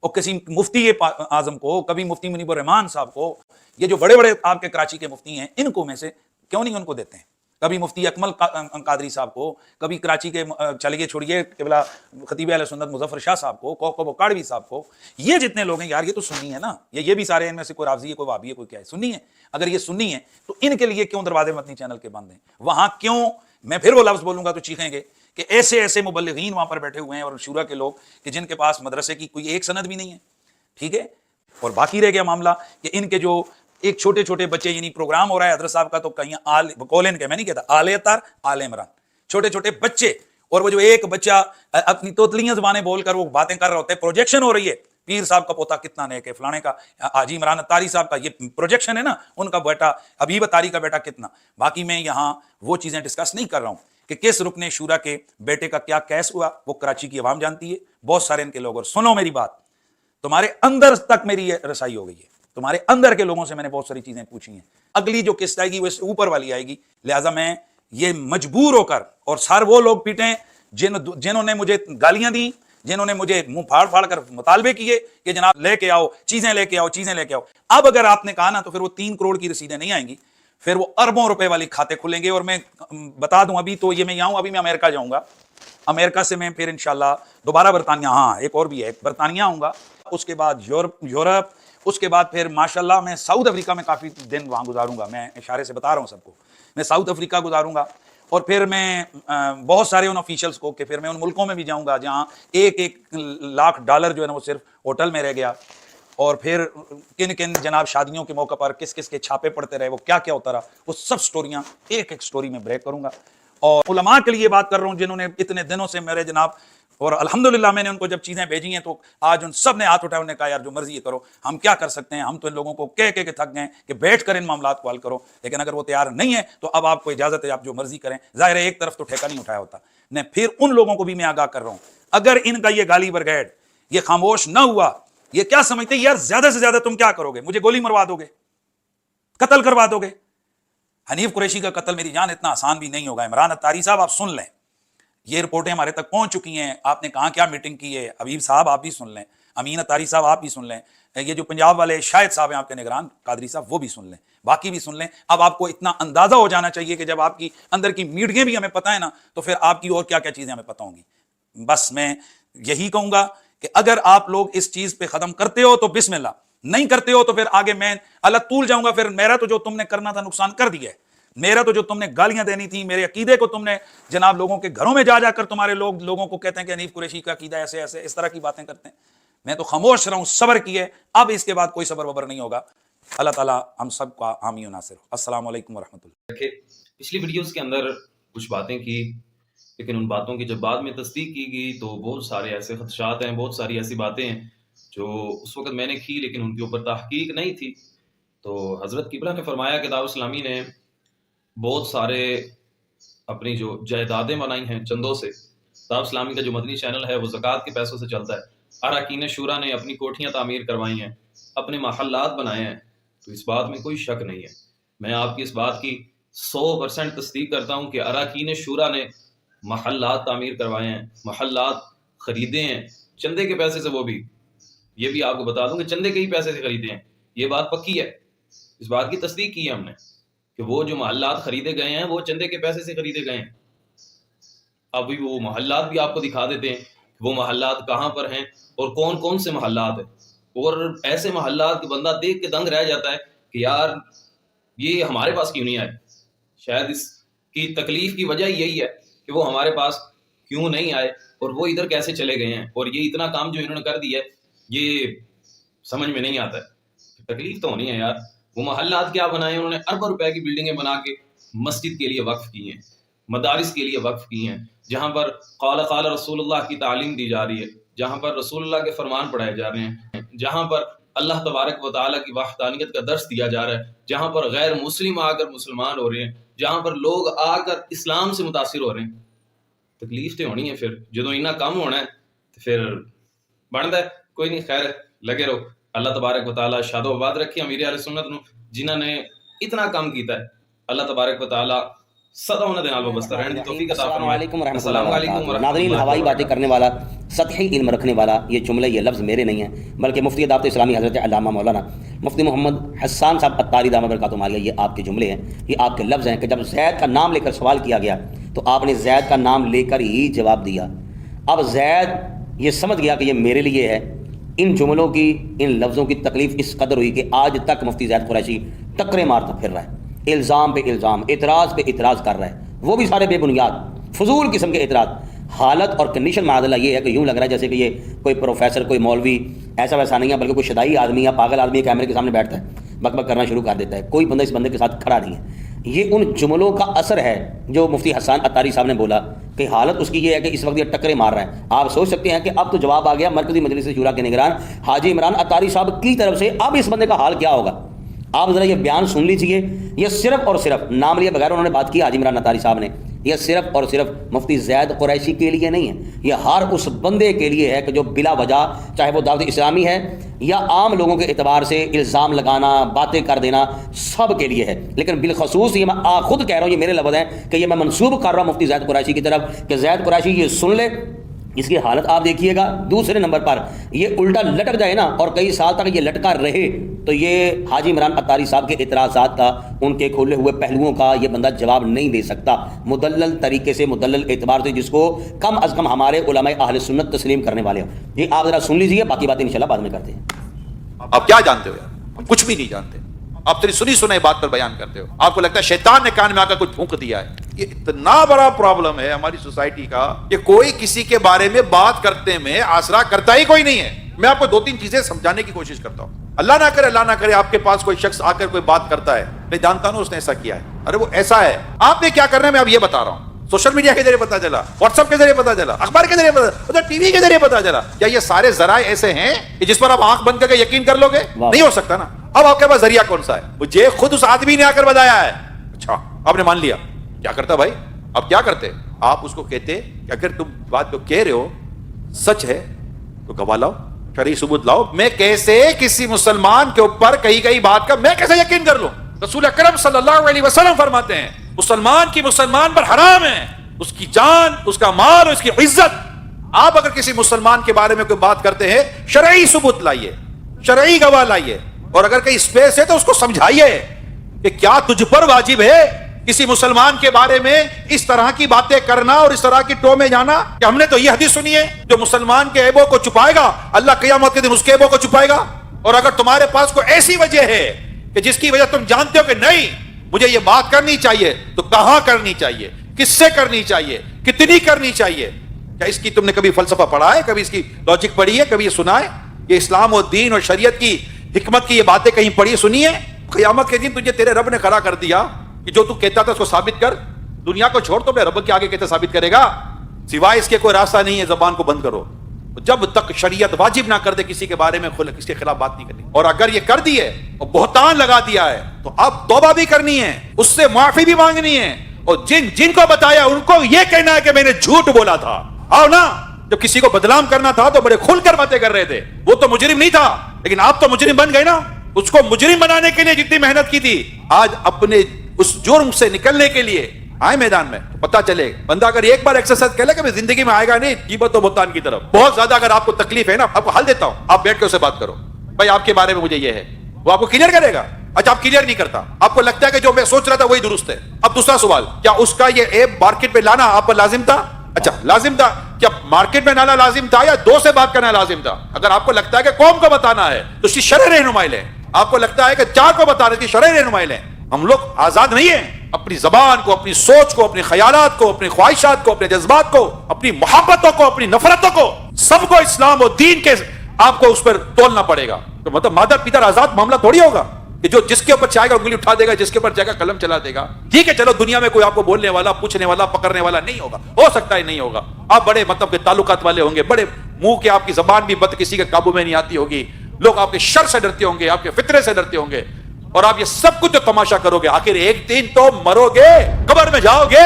और किसी मुफ्ती आजम को, कभी मुफ्ती मुनीबुर रहमान साहब को, ये जो बड़े बड़े आपके कराची के मुफ्ती हैं, इनको में से क्यों नहीं उनको देते हैं? कभी मुफ्ती अकमल कादरी साहब को, कभी कराची के चलिए छोड़िए किबला खतीब अहले सुन्नत मुजफ्फर शाह साहब को, कोकब काड़वी साहब को, ये जितने लोग हैं यार, ये तो सुन्नी है ना। ये भी सारे इनमें से कोई राफजी है, कोई वाबी है, कोई क्या है, सुन्नी है। अगर ये सुन्नी है तो इनके लिए क्यों दरवाजे मदनी चैनल के बंद हैं? वहां क्यों, मैं फिर वो लफ्ज बोलूंगा तो चीखेंगे कि ऐसे ऐसे मुबल्लिगीन वहां पर बैठे हुए हैं और शूरा के लोग कि जिनके पास मदरसे की कोई एक सनद भी नहीं है, ठीक है। और बाकी रह गया मामला कि इनके जो एक छोटे छोटे बच्चे, यानी प्रोग्राम हो रहा है हजरत साहब का, तो कहीं कॉलेन के, मैं नहीं कहता आले अतार, आले इमरान, छोटे छोटे बच्चे, और वो जो एक बच्चा अपनी तोतलियां ज़बानें बोलकर वो बातें कर रहे होते हैं, प्रोजेक्शन हो रही है, पीर साहब का पोता कितना नेक है, फलाने का हाजी इमरान अत्तारी साहब का ये प्रोजेक्शन है ना, उनका बेटा हबीब अत्तारी का बेटा कितना। बाकी मैं यहाँ वो चीजें डिस्कस नहीं कर रहा हूँ कि किस रुकने शूरा के बेटे का क्या कैस हुआ, वो कराची की आवाम जानती है, बहुत सारे इनके लोग। और सुनो मेरी बात, तुम्हारे अंदर तक मेरी रसाई हो गई है, तुम्हारे अंदर के लोगों से मैंने बहुत सारी चीजें पूछी हैं। अगली जो किस्त आएगी वो इससे ऊपर वाली आएगी, लिहाजा मैं ये मजबूर होकर, और सर वो लोग पीटे जिन्होंने मुझे गालियां दी, जिन्होंने मुझे मुंह फाड़ फाड़ कर मुतालबे किए कि जनाब लेके आओ चीजें, लेके आओ चीजें, लेके आओ। अब अगर आपने कहा ना तो फिर वो 3 करोड़ की रसीदें नहीं आएंगी, फिर वो अरबों रुपए वाली खाते खुलेंगे। और मैं बता दूं, अभी तो ये मैं यहाँ, अभी मैं अमेरिका जाऊंगा, अमेरिका से मैं फिर इंशाल्लाह दोबारा बरतानिया, हाँ एक और भी है, बरतानिया आऊंगा, उसके बाद यूरोप, उसके बाद फिर माशाल्लाह मैं साउथ अफ्रीका में काफ़ी दिन वहाँ गुजारूंगा। मैं इशारे से बता रहा हूँ सबको, मैं साउथ अफ्रीका गुजारूंगा। और फिर मैं बहुत सारे उन ऑफिशियल्स को कि फिर मैं उन मुल्कों में भी जाऊँगा जहाँ $1 लाख जो है ना वो सिर्फ होटल में रह गया। और फिर किन किन जनाब शादियों के मौके पर किस किस के छापे पड़ते रहे, वो क्या क्या होता रहा, वो सब स्टोरियाँ एक एक स्टोरी में ब्रेक करूँगा। और उलमा के लिए बात कर रहा हूँ जिन्होंने इतने दिनों से मेरे जनाब, और अल्हम्दुलिल्लाह मैंने उनको जब चीज़ें भेजी हैं तो आज उन सब ने हाथ उठाए, उन्होंने कहा यार जो मर्जी करो, हम क्या कर सकते हैं, हम तो इन लोगों को कह के थक गए कि बैठ कर इन मामलात को हल करो। लेकिन अगर वो तैयार नहीं है तो अब आपको इजाज़त है, आप जो मर्जी करें। जाहिर है एक तरफ तो ठेका नहीं उठाया होता। मैं फिर उन लोगों को भी मैं आगाह कर रहा हूँ, अगर इनका ये गाली बरगैड ये खामोश ना हुआ, ये क्या समझते यार ज्यादा से ज्यादा तुम क्या करोगे, मुझे गोली मरवा दोगे, कत्ल करवा दोगे। हनीफ कुरैशी का कत्ल मेरी जान इतना आसान भी नहीं होगा। इमरान अत्तारी साहब आप सुन लें, ये रिपोर्टें हमारे तक पहुंच चुकी हैं, आपने कहां क्या मीटिंग की है, हबीब साहब आप भी सुन लें। अमीन अतारी साहब आप भी सुन लें, ये जो पंजाब वाले शाहिद साहब हैं आपके निगरान कादरी साहब, वो भी सुन लें, बाकी भी सुन लें। अब आपको इतना अंदाजा हो जाना चाहिए कि जब आपकी अंदर की मीडिया भी हमें पता है ना, तो फिर आपकी और क्या क्या चीजें हमें पता होंगी। बस मैं यही कहूंगा कि अगर आप लोग इस चीज पे खत्म करते हो तो बिस्मिल्लाह, नहीं करते हो तो फिर आगे मैं अलग तूल जाऊंगा। फिर मेरा तो जो तुमने करना था नुकसान कर दिया है, मेरा तो जो तुमने गालियां देनी थी, मेरे अकीदे को तुमने जनाब लोगों के घरों में जा जाकर तुम्हारे लोगों को कहते हैं कि हनीफ कुरैशी का अकीदा ऐसे ऐसे इस तरह की बातें करते हैं, मैं तो खामोश रहा हूं, सब्र किए। अब इसके बाद कोई सब्र वबर नहीं होगा। अल्लाह ताला हम सब का हामी नासिर। अस्सलाम वालेकुम वरहमतुल्लाह। पिछली वीडियोस के अंदर कुछ बातें की, लेकिन उन बातों की जब बाद में तस्दीक की गई तो बहुत सारे ऐसे खदशात हैं, बहुत सारी ऐसी बातें हैं जो उस वक्त मैंने की लेकिन उनके ऊपर तहकीक नहीं थी। तो हज़रत किबला ने फरमाया कि दावत इस्लामी ने बहुत सारे अपनी जो जायदादें बनाई हैं चंदों से। दावत इस्लामी का जो मदनी चैनल है वो ज़कात के पैसों से चलता है। अरकान शूरा ने अपनी कोठियाँ तामीर करवाई हैं, अपने महल्लात बनाए हैं, तो इस बात में कोई शक नहीं है। मैं आपकी इस बात की 100% तस्दीक करता हूँ कि अरकान शूरा ने महल्लात तामीर करवाए हैं, महल्लात खरीदे हैं चंदे के पैसे से। वो भी ये भी आपको बता दूं कि चंदे के ही पैसे से खरीदे हैं, ये बात पक्की है। इस बात की तस्दीक की है हमने कि वो जो महल्लात खरीदे गए हैं वो चंदे के पैसे से खरीदे गए हैं। अभी वो महल्लात भी आपको दिखा देते हैं वो महल्लात कहाँ पर हैं और कौन कौन से महल्लात हैं। और ऐसे महल्लात के बंदा देख के दंग रह जाता है कि यार ये हमारे पास क्यों नहीं आए। शायद इसकी तकलीफ की वजह यही है कि वो हमारे पास क्यों नहीं आए और वो इधर कैसे चले गए हैं, और ये इतना काम जो इन्होंने कर दिया है ये समझ में नहीं आता है। तकलीफ तो होनी है यार। वो महल्लात क्या बनाए उन्होंने, अरबों रुपए की बिल्डिंगें बना के मस्जिद के लिए वक्फ की हैं, मदारिस के लिए वक्फ की हैं, जहाँ पर क़ाल रसूलुल्लाह की तालीम दी जा रही है, जहाँ पर रसूलुल्लाह के फरमान पढ़ाए जा रहे हैं, जहाँ पर अल्लाह तबारक व तआला की वहदानियत का दर्स दिया जा रहा है, जहाँ पर गैर मुस्लिम आकर मुसलमान हो रहे हैं, जहाँ पर लोग आकर इस्लाम से मुतासिर हो रहे हैं। तकलीफ तो होनी है। फिर जो इन्ना कम होना है तो फिर बनता है। कोई नहीं, खैर लगे रहो। अल्लाह तबारक व तआला शादो आबाद रखे अमीर अहले सुन्नत नूं जिन्हां ने इतना काम कीता है। अल्लाह तबारक व तआला सदा उन्हां दे नाल वाबस्ता रहने दी तौफीक अता फरमाए। अस्सलाम वालेकुम नाज़रीन, हवाई बातें करने वाला, सतही इल्म रखने वाला, ये जुमले ये लफ्ज़ मेरे नहीं हैं बल्कि मुफ्ती दावत इस्लामी हज़रत अल्लामा मौलाना मुफ्ती मोहम्मद हसन साहब अत्तारी दामद बरकातुहू आलिया, ये आपके जुमले हैं, ये आपके लफ्ज़ हैं कि जब ज़ैद का नाम लेकर सवाल किया गया तो आपने ज़ैद का नाम लेकर ही जवाब दिया। अब ज़ैद ये समझ गया कि ये मेरे लिए है। इन जुमलों की, इन लफ्ज़ों की तकलीफ़ इस कदर हुई कि आज तक मुफ्ती ज़ैद कुरैशी टक्करें मारता फिर रहा है, इल्ज़ाम पे इल्ज़ाम, इतराज़ पे इतराज़ कर रहा है, वो भी सारे बेबुनियाद फजूल किस्म के इतराज़। हालत और कंडीशन मादला ये है कि यूँ लग रहा है जैसे कि ये कोई प्रोफेसर, कोई मौलवी, ऐसा वैसा नहीं है, बल्कि कोई शदाई आदमी या पागल आदमी कैमरे के सामने बैठता है, बकबक करना शुरू कर देता है। कोई बंदा इस बंदे के साथ खड़ा नहीं है। ये उन जुमलों का असर है जो मुफ्ती हसन अत्तारी साहब ने बोला कि हालत उसकी ये है कि इस वक्त ये टक्करें मार रहा है। आप सोच सकते हैं कि अब तो जवाब आ गया मरकज़ी मजलिस शूरा के निगरान हाजी इमरान अत्तारी साहब की तरफ से। अब इस बंदे का हाल क्या होगा, आप ज़रा ये बयान सुन लीजिए। ये सिर्फ और सिर्फ नाम लिए बगैर उन्होंने बात की हाजी इमरान अत्तारी साहब ने, यह सिर्फ और सिर्फ मुफ्ती ज़ैद कुरैशी के लिए नहीं है, यह हर उस बंदे के लिए है कि जो बिला वजह, चाहे वो दावत इस्लामी है या आम लोगों के एतबार से इल्ज़ाम लगाना, बातें कर देना, सब के लिए है। लेकिन बिलखसूस ये मैं खुद कह रहा हूँ, ये मेरे लफ्ज़ हैं कि ये मैं मनसूब कर रहा हूँ मुफ्ती ज़ैद कुरैशी की तरफ कि ज़ैद कुरैशी ये सुन ले। इसकी हालत आप देखिएगा। दूसरे नंबर पर ये उल्टा लटक जाए ना और कई साल तक ये लटका रहे तो ये हाजी इमरान अत्तारी साहब के इतराज़ात का, उनके खोले हुए पहलुओं का ये बंदा जवाब नहीं दे सकता मुदल्लल तरीके से, मुदल्लल एतबार से, जिसको कम अज़ कम हमारे उलमाए अहले सुन्नत तस्लीम करने वाले हो। जी आप ज़रा सुन लीजिए, बाकी बातें इंशाल्लाह बाद में करते हैं। आप क्या जानते हो यार, कुछ भी नहीं जानते। आप तेरी सुनी सुनाई बात पर बयान करते हो, आपको लगता है शैतान ने कान में आकर कुछ फूंक दिया है। ये इतना बड़ा प्रॉब्लम है हमारी सोसाइटी का कि कोई किसी के बारे में बात करते में आसरा करता ही कोई नहीं है। मैं आपको 2-3 चीजें समझाने की कोशिश करता हूँ। अल्लाह ना करे आपके पास कोई शख्स आकर कोई बात करता है, मैं जानता हूँ उसने ऐसा किया है, अरे वो ऐसा है, आपने क्या करना है मैं अब ये बता रहा हूँ। सोशल मीडिया के जरिए पता चला, व्हाट्सएप के जरिए पता चला, अखबार के जरिए पता चला, टीवी के जरिए पता चला। क्या ये सारे जराए ऐसे हैं कि जिस पर आप आंख बंद करके यकीन कर लोगे? नहीं हो सकता ना। अब आपके पास जरिया कौन सा है? मुझे खुद उस आदमी ने आकर बताया है। अच्छा, आपने मान लिया, क्या करता भाई? अब क्या करते? आप उसको कहते कि अगर तुम बात को कह रहे हो सच है तो गवाह लाओ, शरई सबूत लाओ। मैं कैसे किसी मुसलमान के ऊपर कहीं बात का मैं कैसे यकीन कर लूं? रसूल अकरम सल्लल्लाहु अलैहि वसल्लम फरमाते हैं मुसलमान की मुसलमान पर हराम है उसकी जान, उसका माल, उसकी इज्जत। آپ اگر کسی مسلمان کے بارے میں کوئی بات کرتے ہیں شرعی ثبوت لائیے, شرعی گواہ لائیے, اور اگر کہیں اسپیس ہے تو اس کو سمجھائیے کہ کیا تجھ پر واجب ہے کسی مسلمان کے بارے میں اس طرح کی باتیں کرنا اور اس طرح کی ٹو میں جانا. کہ ہم نے تو یہ حدیث سنی ہے جو مسلمان کے عیبوں کو چھپائے گا اللہ قیامت کے دن اس کے عیبوں کو چھپائے گا. اور اگر تمہارے پاس کوئی ایسی وجہ ہے کہ جس کی وجہ تم جانتے ہو کہ نہیں مجھے یہ بات کرنی چاہیے, تو کہاں کرنی چاہیے, کس سے کرنی چاہیے, کتنی کرنی چاہیے. کیا اس کی تم نے کبھی فلسفہ پڑھا ہے, کبھی اس کی لاجک پڑھی ہے, کبھی یہ سنا ہے؟ یہ اسلام و دین اور شریعت کی حکمت کی یہ باتیں کہیں پڑھی سنی ہے؟ قیامت کے دن تجھے تیرے رب نے کھڑا کر دیا کہ جو تو کہتا تھا اس کو ثابت کر. دنیا کو چھوڑ تو اپنے رب کے آگے کہتے ثابت کرے گا؟ سوائے اس کے کوئی راستہ نہیں ہے, زبان کو بند کرو. جب تک شریعت واجب نہ کر دے کسی کے بارے میں کس کے خلاف بات نہیں کرنی. اور اگر یہ کر دی ہے اور بہتان لگا دیا ہے تو اب توبہ بھی کرنی ہے, اس سے معافی بھی مانگنی ہے, اور جن کو بتایا ان کو یہ کہنا ہے کہ میں نے جھوٹ بولا تھا. آؤ نا, جب کسی کو بدنام کرنا تھا تو بڑے کھل کر باتیں کر رہے تھے. وہ تو مجرم نہیں تھا, لیکن آپ تو مجرم بن گئے نا. اس کو مجرم بنانے کے لیے جتنی محنت کی تھی, آج اپنے اس جرم سے نکلنے کے لیے آئے میدان میں. پتہ چلے بندہ اگر ایک بار ایکسرسائز کر لے کہ زندگی میں آئے گا نہیں غیبت و بہتان کی طرف. بہت زیادہ اگر آپ کو تکلیف ہے نا, آپ کو حل دیتا ہوں, آپ بیٹھ کے اسے بات کرو, بھائی آپ کے بارے میں مجھے یہ ہے, وہ آپ کو کلیئر کرے گا. اچھا آپ کلیئر نہیں کرتا, آپ کو لگتا ہے کہ جو میں سوچ رہا تھا وہی درست ہے. اب دوسرا سوال, کیا اس کا یہ ایپ مارکیٹ پہ لانا آپ پر لازم تھا؟ اچھا لازم تھا. کیا مارکیٹ میں لانا لازم تھا یا دو سے بات کرنا لازم تھا؟ اگر آپ کو لگتا ہے کہ قوم کو بتانا ہے تو اس کی شرعی رہنمائی لیں. آپ کو لگتا ہے کہ چار کو بتانے کی شرعی رہنمائی لیں. ہم لوگ آزاد نہیں ہیں. اپنی زبان کو, اپنی سوچ کو, اپنے خیالات کو, اپنی خواہشات کو, اپنے جذبات کو, اپنی محبتوں کو, اپنی نفرتوں کو, سب کو اسلام و دین کے آپ کو اس پر تولنا پڑے گا. تو مطلب مادر پیتر آزاد معاملہ تھوڑی ہوگا کہ جو جس کے اوپر چاہے گا انگلی اٹھا دے گا, جس کے اوپر چاہے گا قلم چلا دے گا. ٹھیک ہے چلو دنیا میں کوئی آپ کو بولنے والا, پوچھنے والا, پکڑنے والا نہیں ہوگا, ہو سکتا ہے نہیں ہوگا. آپ بڑے مطلب کے تعلقات والے ہوں گے, بڑے منہ کے, آپ کی زبان بھی بد کسی کے قابو میں نہیں آتی ہوگی, لوگ آپ کے شر سے ڈرتے ہوں گے, آپ کے فطرے سے ڈرتے ہوں گے, اور آپ یہ سب کچھ جو تماشا کرو گے, آخر ایک دن تو مرو گے, قبر میں جاؤ گے,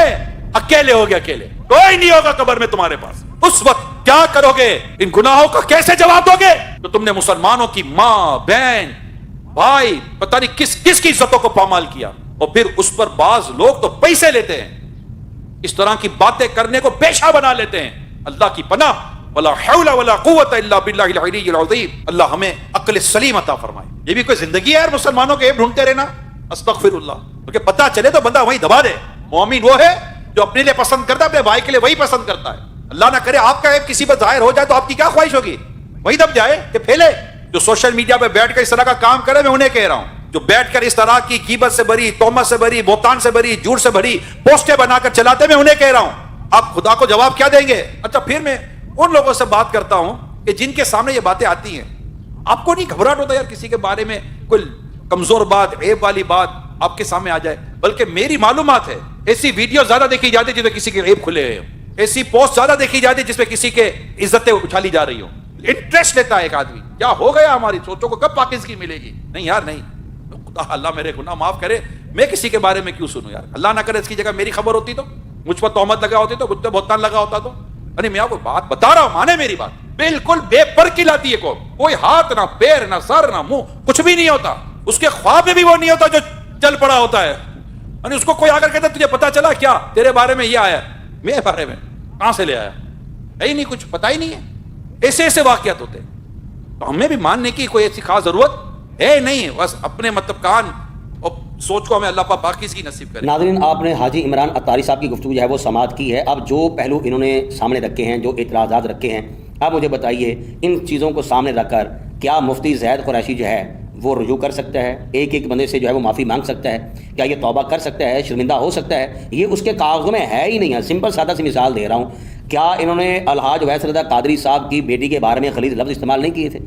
اکیلے ہو گے, اکیلے, کوئی نہیں ہوگا قبر میں تمہارے پاس. اس وقت کیا کرو گے؟ ان گناہوں کا کیسے جواب دو گے؟ تو تم نے مسلمانوں کی ماں, بہن, بھائی, پتہ نہیں کس کس کی عزتوں کو پامال کیا. اور پھر اس پر بعض لوگ تو پیسے لیتے ہیں, اس طرح کی باتیں کرنے کو پیشہ بنا لیتے ہیں. اللہ کی پناہ, ولا حول ولا قوت الا باللہ العلی العظیم. اللہ ہمیں عقل سلیم عطا فرمائے. یہ بھی کوئی زندگی ہے یار مسلمانوں کے ڈھونڈتے رہنا؟ استغفر اللہ. کیونکہ پتہ چلے تو بندہ وہیں دبا دے. مومن وہ ہے جو اپنے لیے پسند کرتا ہے, اپنے بھائی کے لیے وہی پسند کرتا ہے. اللہ نہ کرے آپ کا عیب کسی پر ظاہر ہو جائے تو آپ کی کیا خواہش ہوگی؟ وہی دب جائے کہ پھیلے. جو سوشل میڈیا پہ بیٹھ کر اس طرح کا کام کرے, میں انہیں کہہ رہا ہوں, جو بیٹھ کر اس طرح کی غیبت سے بھری, تہمت سے بھری, بہتان سے بھری, جھوٹ سے بھری پوسٹیں بنا کر چلاتے, میں انہیں کہہ رہا ہوں آپ خدا کو جواب کیا دیں گے؟ اچھا پھر میں ان لوگوں سے بات کرتا ہوں کہ جن کے سامنے یہ باتیں آتی ہیں, آپ کو نہیں گھبراہٹ ہوتا یار کسی کے بارے میں کوئی کمزور بات, عیب والی بات آپ کے سامنے آ جائے؟ بلکہ میری معلومات ہے ایسی ویڈیو زیادہ دیکھی جاتی جس میں کسی کے عیب کھلے ہیں, ایسی پوسٹ زیادہ دیکھی جاتی جس میں کسی کے عزتیں اچھالی جا رہی ہوں. انٹرسٹ لیتا ہے ایک آدمی, کیا ہو گیا ہماری سوچوں کو, کب پاکیزگی ملے گی؟ نہیں یار نہیں, خدا اللہ میرے گناہ معاف کرے, میں کسی کے بارے میں کیوں سنوں یار؟ اللہ نہ کرے اس کی جگہ میری خبر ہوتی تو, مجھ پر تہمت لگا ہوتی تو, مجھ پہ بہتان لگا ہوتا تو. ارے میں آپ کو بات بتا رہا ہوں, مانے میری بات, بالکل بے پر کی لاتی ہے کوئی ہاتھ نہ پیر نہ سر نہ منہ, کچھ بھی نہیں ہوتا. اس کے خواب میں بھی وہ نہیں ہوتا جو چل پڑا ہوتا ہے. یعنی اس کو کوئی آ کر کہتا تجھے پتا چلا کیا تیرے بارے میں یہ آیا, میرے بارے میں کہاں سے لے آیا, ہے ہی نہیں, کچھ پتا ہی نہیں ہے. ایسے ایسے واقعات ہوتے ہیں. تو ہمیں بھی ماننے کی کوئی ایسی خاص ضرورت ہے نہیں, بس اپنے مطلب کان اور سوچ کو ہمیں اللہ پاک پاکیزگی نصیب کرے. ناظرین, آپ نے حاجی عمران عطاری صاحب کی گفتگو جو ہے وہ سماعت کی ہے. اب جو پہلو انہوں نے سامنے رکھے ہیں, جو اعتراضات رکھے ہیں, اب مجھے بتائیے ان چیزوں کو سامنے رکھ کر کیا مفتی زید قریشی جو ہے وہ رجوع کر سکتا ہے, ایک ایک بندے سے جو ہے وہ معافی مانگ سکتا ہے, کیا یہ توبہ کر سکتا ہے, شرمندہ ہو سکتا ہے؟ یہ اس کے کاغذوں میں ہے ہی نہیں ہے. سمپل سادہ سی مثال دے رہا ہوں, کیا انہوں نے الحاج ویس رضا قادری صاحب کی بیٹی کے بارے میں غلیظ لفظ استعمال نہیں کیے تھے؟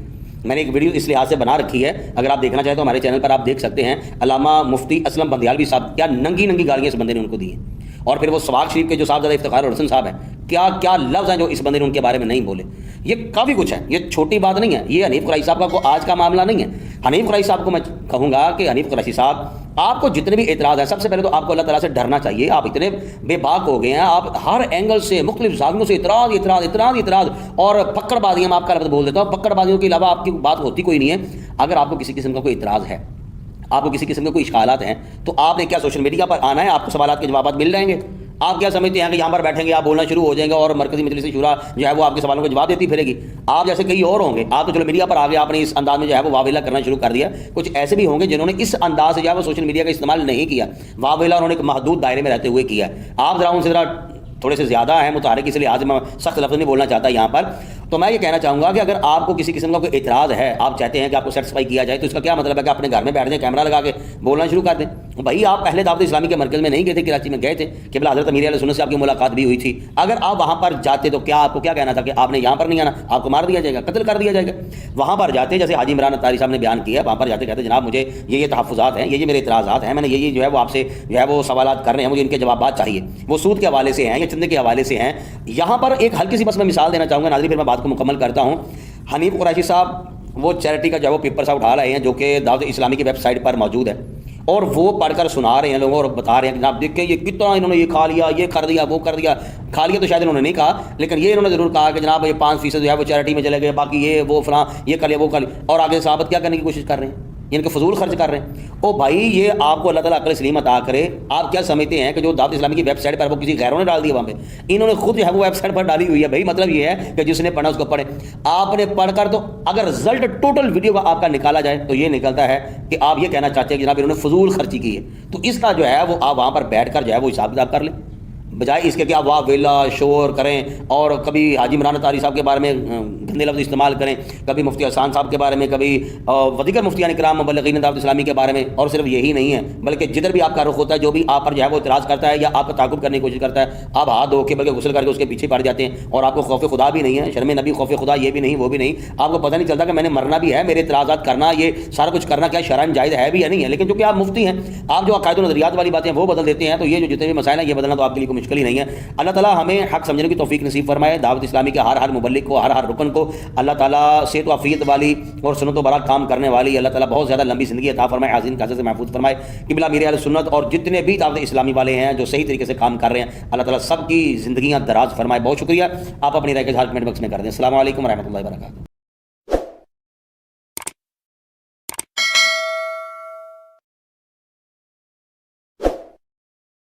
میں نے ایک ویڈیو اس لحاظ سے بنا رکھی ہے, اگر آپ دیکھنا چاہیں تو ہمارے چینل پر آپ دیکھ سکتے ہیں. علامہ مفتی اسلم بندیالوی صاحب, کیا ننگی ننگی گالیاں اس بندے نے ان کو دی ہیں. اور پھر وہ سواگ شریف کے جو صاحبزادہ افتخار الحسن صاحب ہیں, کیا کیا لفظ ہیں جو اس بندے نے ان کے بارے میں نہیں بولے. یہ کافی کچھ ہے, یہ چھوٹی بات نہیں ہے. یہ حنیف قریشی صاحب کا کوئی آج کا معاملہ نہیں ہے. حنیف قریشی صاحب کو میں کہوں گا کہ حنیف قریشی صاحب, آپ کو جتنے بھی اعتراض ہیں, سب سے پہلے تو آپ کو اللہ تعالیٰ سے ڈرنا چاہیے. آپ اتنے بے باک ہو گئے ہیں, آپ ہر اینگل سے مختلف زاویوں سے اعتراض اعتراض اعتراض اعتراض اور پکڑ بازیاں, میں آپ کا لفظ بول دیتا ہوں, پکڑ بازیوں کے علاوہ آپ کی بات ہوتی کوئی نہیں ہے. اگر آپ کو کسی قسم کا کوئی اعتراض ہے, آپ کو کسی قسم کے کوئی اشکالات ہیں, تو آپ نے کیا سوشل میڈیا پر آنا ہے, آپ کو سوالات کے جوابات مل جائیں گے. آپ کیا سمجھتے ہیں کہ یہاں پر بیٹھیں گے آپ بولنا شروع ہو جائیں گے اور مرکزی مجلس شورا جو ہے وہ آپ کے سوالوں کا جواب دیتی پھرے گی؟ آپ جیسے کئی اور ہوں گے، آپ تو چلو میڈیا پر آ گئے، آپ نے اس انداز میں جو ہے وہ واویلا کرنا شروع کر دیا. کچھ ایسے بھی ہوں گے جنہوں نے اس انداز سے جو ہے وہ سوشل میڈیا کا استعمال نہیں کیا، واویلا انہوں نے ایک محدود دائرے میں رہتے ہوئے کیا. آپ ذرا ان سے ذرا تھوڑے سے زیادہ ہیں متحرک، اس لیے آج میں سخت لفظ نہیں بولنا چاہتا یہاں پر. تو میں یہ کہنا چاہوں گا کہ اگر آپ کو کسی قسم کا کوئی اعتراض ہے، آپ چاہتے ہیں کہ آپ کو سیٹسفائی کیا جائے، تو اس کا کیا مطلب ہے کہ اپنے گھر میں بیٹھ جائیں، کیمرہ لگا کے بولنا شروع کر دیں؟ بھائی آپ پہلے دعوت اسلامی کے مرکز میں نہیں گئے تھے، کراچی میں گئے تھے، قبلہ حضرت امیر اہل سنت سے آپ کی ملاقات بھی ہوئی تھی. اگر آپ وہاں پر جاتے تو کیا آپ کو کیا کہنا تھا کہ آپ نے یہاں پر نہیں آنا، آپ کو مار دیا جائے گا، قتل کر دیا جائے گا؟ وہاں پر جاتے جیسے حاجی عمران اتاری صاحب نے بیان کیا، وہاں پر جاتے کہتے جناب مجھے یہ تحفظات ہیں، یہ میرے اعتراضات ہیں، میں نے یہ جو ہے وہ آپ سے جو ہے وہ سوالات کر رہے ہیں، مجھے ان کے جوابات چاہیے. وہ سود کے حوالے سے ہیں یا چندے کے حوالے سے ہیں. یہاں پر ایک ہلکی سی بس میں مثال دینا چاہوں گا ناظرین، پھر میں بات کو مکمل کرتا ہوں. حنیف قریشی صاحب وہ چیریٹی کا جو ہے وہ پیپر صاحب اٹھا رہے ہیں جو کہ دعوت اسلامی کی ویب سائٹ پر موجود ہے، اور وہ پڑھ کر سنا رہے ہیں لوگوں اور بتا رہے ہیں کہ جناب دیکھیں یہ کتنا انہوں نے یہ کھا لیا، یہ کر دیا، وہ کر دیا. کھا لیا تو شاید انہوں نے نہیں کہا، لیکن یہ انہوں نے ضرور کہا کہ جناب یہ 5% جو ہے وہ چیریٹی میں چلے گئے، باقی یہ وہ فلاں یہ کر لیا وہ کر لیا. اور آگے ثابت کیا کرنے کی کوشش کر رہے ہیں؟ ان کے فضول خرچ کر رہے ہیں. او بھائی یہ آپ کو اللہ تعالیٰ عقل سلیم عطا کرے. آپ کیا سمجھتے ہیں کہ جو دعوت اسلامی کی ویب سائٹ پر وہ کسی غیروں نے ڈال دیا؟ وہاں پہ انہوں نے خود جو ہے وہ ویب سائٹ پر ڈالی ہوئی ہے. بھائی مطلب یہ ہے کہ جس نے پڑھا اس کو پڑھے. آپ نے پڑھ کر تو اگر رزلٹ ٹوٹل ویڈیو کا آپ کا نکالا جائے تو یہ نکلتا ہے کہ آپ یہ کہنا چاہتے ہیں کہ جناب انہوں نے فضول خرچی کی ہے. تو اس کا جو ہے وہ آپ وہاں پر بیٹھ کر جو ہے وہ حساب کتاب کر لیں، بجائے اس کے کہ آپ واہ ویلا شور کریں اور کبھی حاجی عمران اتاری صاحب کے بارے میں گندے لفظ استعمال کریں، کبھی مفتی احسان صاحب کے بارے میں، کبھی دیگر مفتیان کرام مبلغین دعوت اسلامی کے بارے میں. اور صرف یہی نہیں ہے بلکہ جدھر بھی آپ کا رخ ہوتا ہے جو بھی آپ پر جو ہے وہ اعتراض کرتا ہے یا آپ کا تعاقب کرنے کی کوشش کرتا ہے، آپ ہاتھ دھو کے بلکہ غسل کر کے اس کے پیچھے پڑ جاتے ہیں. اور آپ کو خوف خدا بھی نہیں ہے، شرم نبی خوف خدا یہ بھی نہیں وہ بھی نہیں. آپ کو پتہ نہیں چلتا کہ میں نے مرنا بھی ہے، میرے اعتراضات کرنا یہ سارا کچھ کرنا کیا شرعاً جائز ہے بھی یا نہیں ہے. لیکن چونکہ آپ مفتی ہیں، آپ جو عقائد و نظریات والی باتیں وہ بدل دیتے ہیں، تو یہ جو جتنے بھی مسائل ہیں یہ بدلنا تو آپ کے لیے کوئی مشکل ہی نہیں ہے. اللہ تعالیٰ ہمیں حق سمجھنے کی توفیق نصیب فرمائے. دعوت اسلامی کے ہر مبلغ کو، ہر رکن کو اللہ تعالیٰ صحت و عافیت والی اور سنت و برات کام کرنے والی اللہ تعالیٰ بہت زیادہ لمبی زندگی عطا فرمائے، حاضرین کاسے سے محفوظ فرمائے. قبلہ امیر اہل سنت اور جتنے بھی دعوت اسلامی والے ہیں جو صحیح طریقے سے کام کر رہے ہیں، اللہ تعالیٰ سب کی زندگیاں دراز فرمائے. بہت شکریہ. آپ اپنی رائے کے اظہار کمنٹ باکس میں کر دیں. السلام علیکم ورحمۃ اللہ وبرکاتہ.